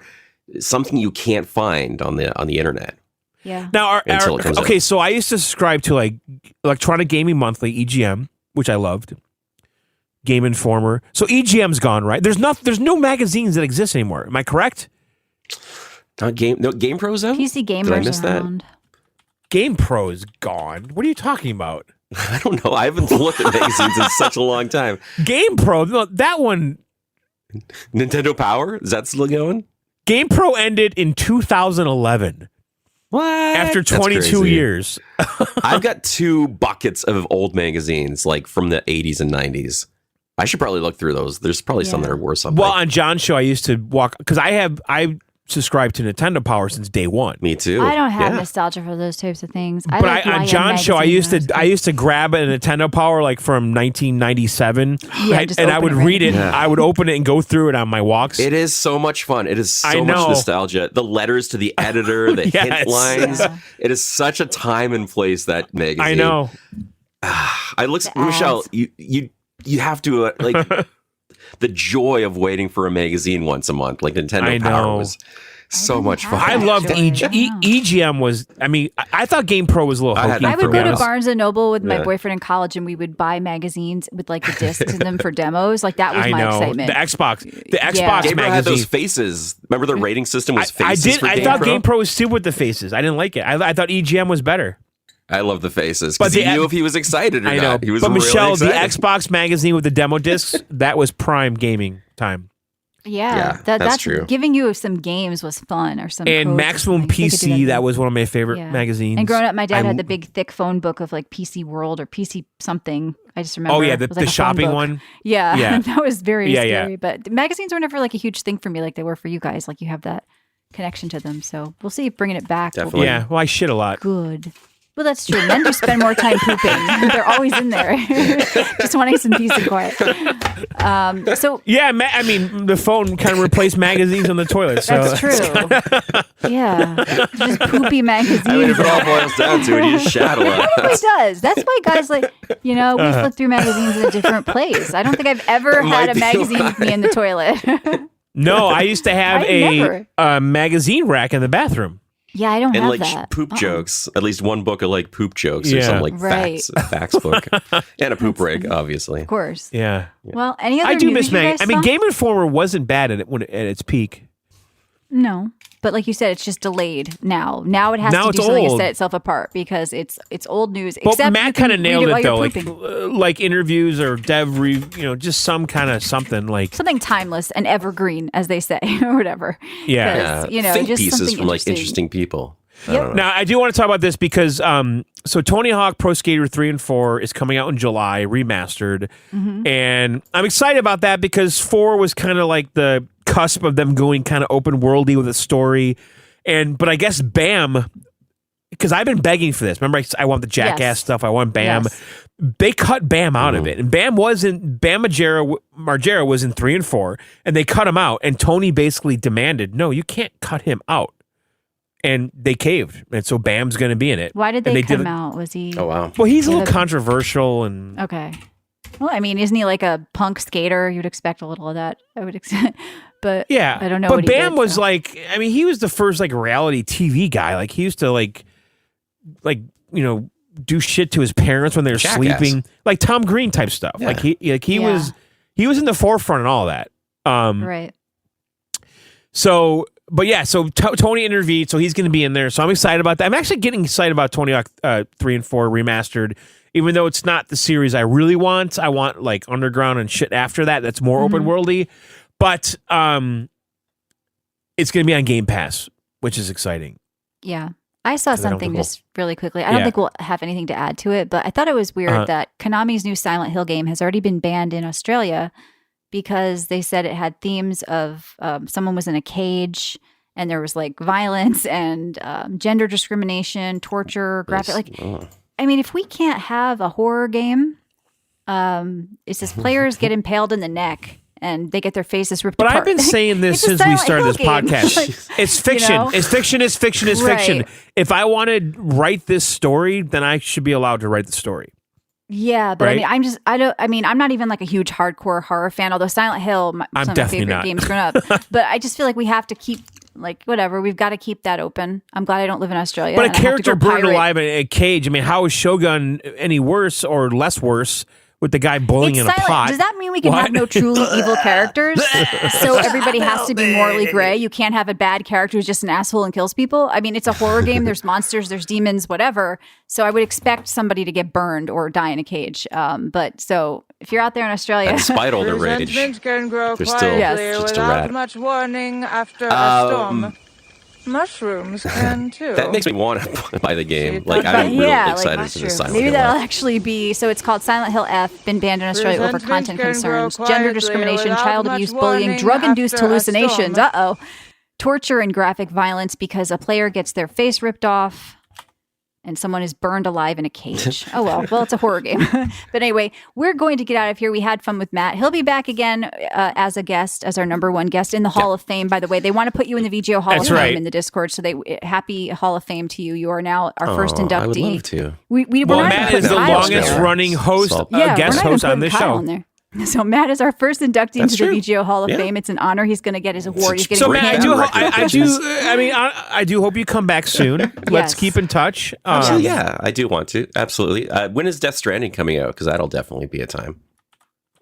something you can't find on the internet. Yeah. Now, Until it comes out. okay, so I used to subscribe to like Electronic Gaming Monthly, EGM, which I loved. Game Informer. So EGM's gone, right? There's no magazines that exist anymore. Am I correct? Not Game Pros though. PC Did I gamers miss that? around. Game Pro is gone. What are you talking about? I don't know. I haven't looked at magazines in such a long time. Game Pro, no, that one. Nintendo Power, is that still going? Game Pro ended in 2011 What? after That's 22 crazy. years. I've got 2 buckets of old magazines, like from the 80s and 90s. I should probably look through those. There's probably some Yeah. that are worth something. Well, on John's show, I used to walk because I subscribed to Nintendo Power since day one. Me too. I don't have Yeah. nostalgia for those types of things. But on John's show, I used to grab a Nintendo Power like from 1997, Yeah, just and I open would it read it. randomly. I would open it and go through it on my walks. It is so much fun. It is I so much know. nostalgia. The letters to the editor, the Yes. hint lines. Yeah. It is such a time and place, that magazine. I know. I look, The Michelle, ads. you have to like the joy of waiting for a magazine once a month. Like Nintendo I Power know. was so much fun. I loved Actually, EGM was. I mean, I thought Game Pro was a little I had- hokey. I for would me, go to honest. Barnes and Noble with my Yeah. boyfriend in college, and we would buy magazines with like the discs in them for demos. Like that was I my know excitement. the Xbox Yeah. Game Pro had magazine. those faces. Remember the rating system was I faces did. for I Game thought Pro? Game Pro was stupid with the faces. I didn't like it. I thought EGM was better. I love the faces But because he the- knew if he was excited or I know. not. He was But really Michelle, the excited. Xbox magazine with the demo discs, that was prime gaming time. Yeah, Yeah, that's that's true. Giving you some games was fun, or some And codes or Maximum something. They could do PC, that too. was one of my favorite Yeah. magazines. And growing up, my dad I- had the big, thick phone book of like PC World or PC something. I just remember. Oh yeah, It the, was like the a phone shopping book. one. Yeah, Yeah. that was very Yeah, yeah. scary. But magazines were never like a huge thing for me, like they were for you guys. Like you have that connection to them. So we'll see if bringing it back will be Definitely. Yeah, well, I shit a lot. good. Well, that's true. Men just spend more time pooping. They're always in there, just wanting some peace and quiet. So Yeah, I mean, the phone kind of replaced magazines on the toilet. So that's true. Yeah, just poopy magazines. I mean, if it all boils down to it, you just shat a lot. It does. That's why guys like, we flip through magazines in a different place. I don't think I've ever might had a be magazine with me in the toilet. No, I used to have I never. a magazine rack in the bathroom. Yeah, I don't And have like that. poop Uh-uh. jokes, at least one book of like poop jokes or Yeah. some like Right. facts book, and a poop rig, obviously. Of course. Yeah, Well, any other I do news miss you mag. guys I mean, saw? Game Informer wasn't bad at its peak. No. But like you said, it's just delayed now. Now it has Now to it's do something to old. set itself apart because it's old news. But Except Matt you can kind of read nailed while it you're though, like pooping. like interviews or just some kind of something like Something timeless and evergreen, as they say, or whatever. yeah. 'Cause, Think just pieces something from like interesting people. I Yep. don't know. Now I do want to talk about this because so Tony Hawk Pro Skater 3 and 4 is coming out in July, remastered, and I'm excited about that because 4 was kind of like the cusp of them going kind of open worldy with a story, but I guess BAM. Because I've been begging for this. Remember, I want the Jackass Yes. stuff. I want BAM. Yes. They cut BAM out of it, and BAM Margera was in 3 and 4, and they cut him out. And Tony basically demanded, "No, you can't cut him out." And they caved, and so BAM's going to be in it. Why did And they did come it- out? Was he Oh wow. Well, he's a Yeah. little controversial, and okay? Well, I mean, isn't he like a punk skater? You'd expect a little of that. I would expect, but yeah, I don't know. But what he BAM did, was so. like, I mean, he was the first like reality TV guy. Like he used to like do shit to his parents when they were Jackass. sleeping, like Tom Green type stuff. Yeah. Like he Yeah. was in the forefront and all that. right. So, but yeah, so Tony intervened, so he's going to be in there. So I'm excited about that. I'm actually getting excited about Tony Hawk 3 and 4 remastered, even though it's not the series I really want. I want like Underground and shit after that. That's more open worldy, but it's going to be on Game Pass, which is exciting. Yeah. I saw I don't something think just really quickly. I don't Yeah. think we'll have anything to add to it, but I thought it was weird Uh-huh. that Konami's new Silent Hill game has already been banned in Australia because they said it had themes of someone was in a cage and there was like violence and gender discrimination, torture, graphic. Like, Oh. I mean, if we can't have a horror game, it says players get impaled in the neck and they get their faces ripped But apart. I've been saying this It's a since we Silent started Hill this game. podcast. Like, It's fiction. know? It's fiction. It's fiction. It's fiction. Right. If I want to write this story, then I should be allowed to write the story. Yeah, but Right? I mean, I'm not even like a huge hardcore horror fan, although Silent Hill, I'm some of my definitely favorite not. games growing up. But I just feel like we have to keep, like, whatever, we've got to keep that open. I'm glad I don't live in Australia. But a and I have to character go burned pirate. alive in a cage. I mean, how is Shogun any worse or less worse with the guy boiling It's in a silent. pot? Does that mean we can What? have no truly evil characters? So everybody has to be morally gray. You can't have a bad character who's just an asshole and kills people. I mean, it's a horror game. There's monsters, there's demons, whatever. So I would expect somebody to get burned or die in a cage. But so if you're out there in Australia, Despite all the rage, Resentment can grow There's still quietly just a without rat. much warning after a storm. Mushrooms can too. that makes me want to buy the game. Like I'm really yeah, excited like for the Silent maybe Hill. that'll actually be. So it's called Silent Hill F. Been banned in Australia over Resentment content can grow concerns, gender quietly discrimination, without child much abuse, bullying, warning drug-induced after a hallucinations. storm. Torture and graphic violence because a player gets their face ripped off and someone is burned alive in a cage. Oh well, it's a horror game. But anyway, we're going to get out of here. We had fun with Matt. He'll be back again as a guest, as our number one guest in the Hall of Fame. By the way, they want to put you in the VGO Hall That's of Fame right. in the Discord. So happy Hall of Fame to you. You are now our first Oh, inductee. I would love to. We're Well, not Matt even is the putting Kyle longest there. running host, Salt. Yeah, guest we're not host even on this putting Kyle show. in there. So Matt is our first inductee That's into the true. VGO Hall of Yeah. Fame. It's an honor. He's going to get his award. He's getting So Break Matt, down record I do hope you come back soon. Let's Yes. keep in touch. Actually, yeah, I do want to. Absolutely. When is Death Stranding coming out? Because that'll definitely be a time.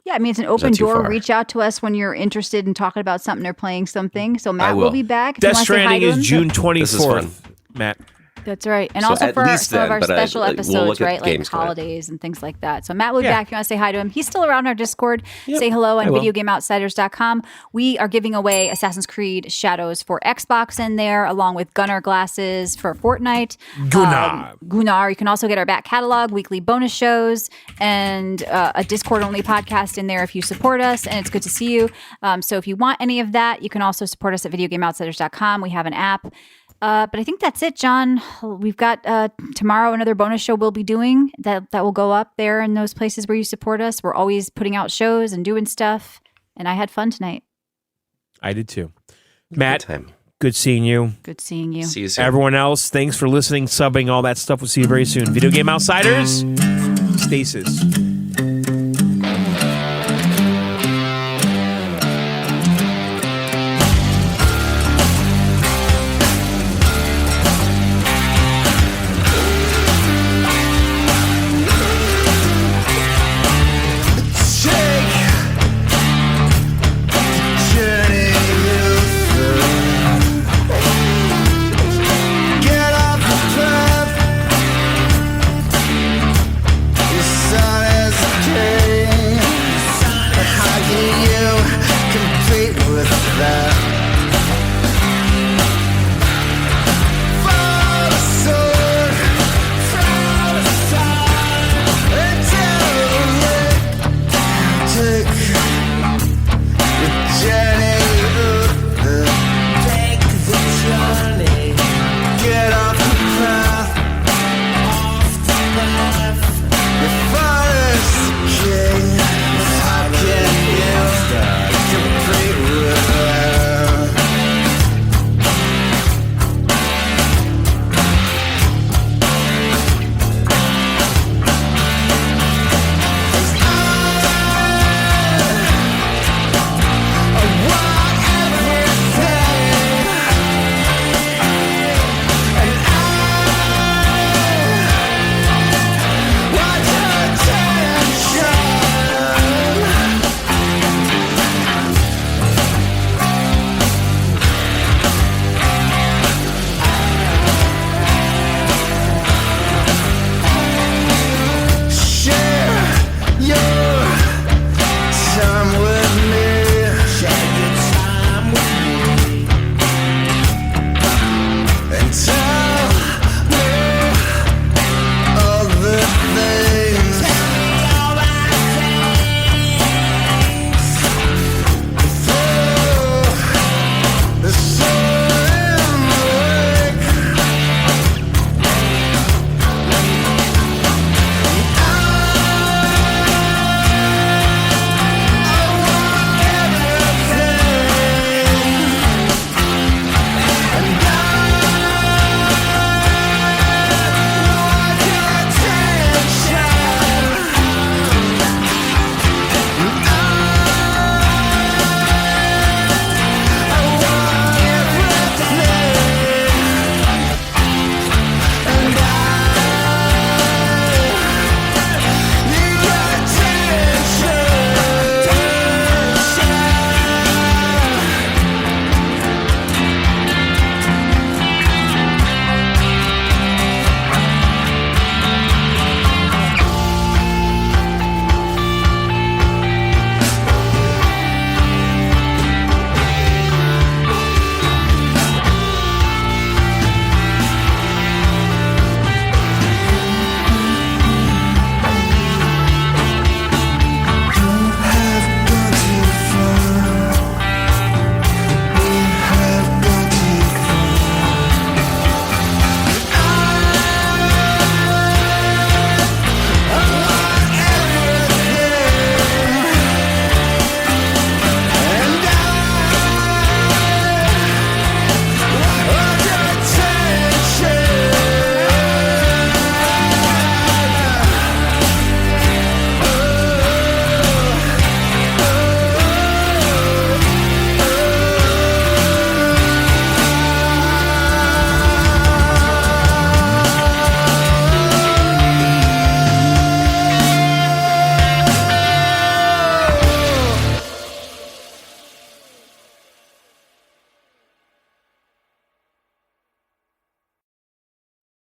Yeah, I mean, it's an open too door. far? Reach out to us when you're interested in talking about something or playing something. So Matt will. be back. If Death you want to say hi Stranding to is him. June This is 24th. fun. Matt. That's right. And So also at for least some of then, our but special we'll episodes, look at right? Like games coming. holidays and things like that. So Matt will be Yeah. back. If you want to say hi to him, he's still around our Discord. Say hello on I will. videogameoutsiders.com. We are giving away Assassin's Creed Shadows for Xbox in there, along with Gunnar glasses for Fortnite. Gunnar. Gunnar. You can also get our back catalog, weekly bonus shows, and a Discord-only podcast in there if you support us, and it's good to see you. So if you want any of that, you can also support us at videogameoutsiders.com. We have an app. But I think that's it, John. We've got tomorrow another bonus show we'll be doing that will go up there in those places where you support us. We're always putting out shows and doing stuff, and I had fun tonight. I did too. Matt, Good time. good seeing you. Good seeing you. See you soon. Everyone else, thanks for listening, subbing, all that stuff. We'll see you very soon. Video Game Outsiders, Stasis.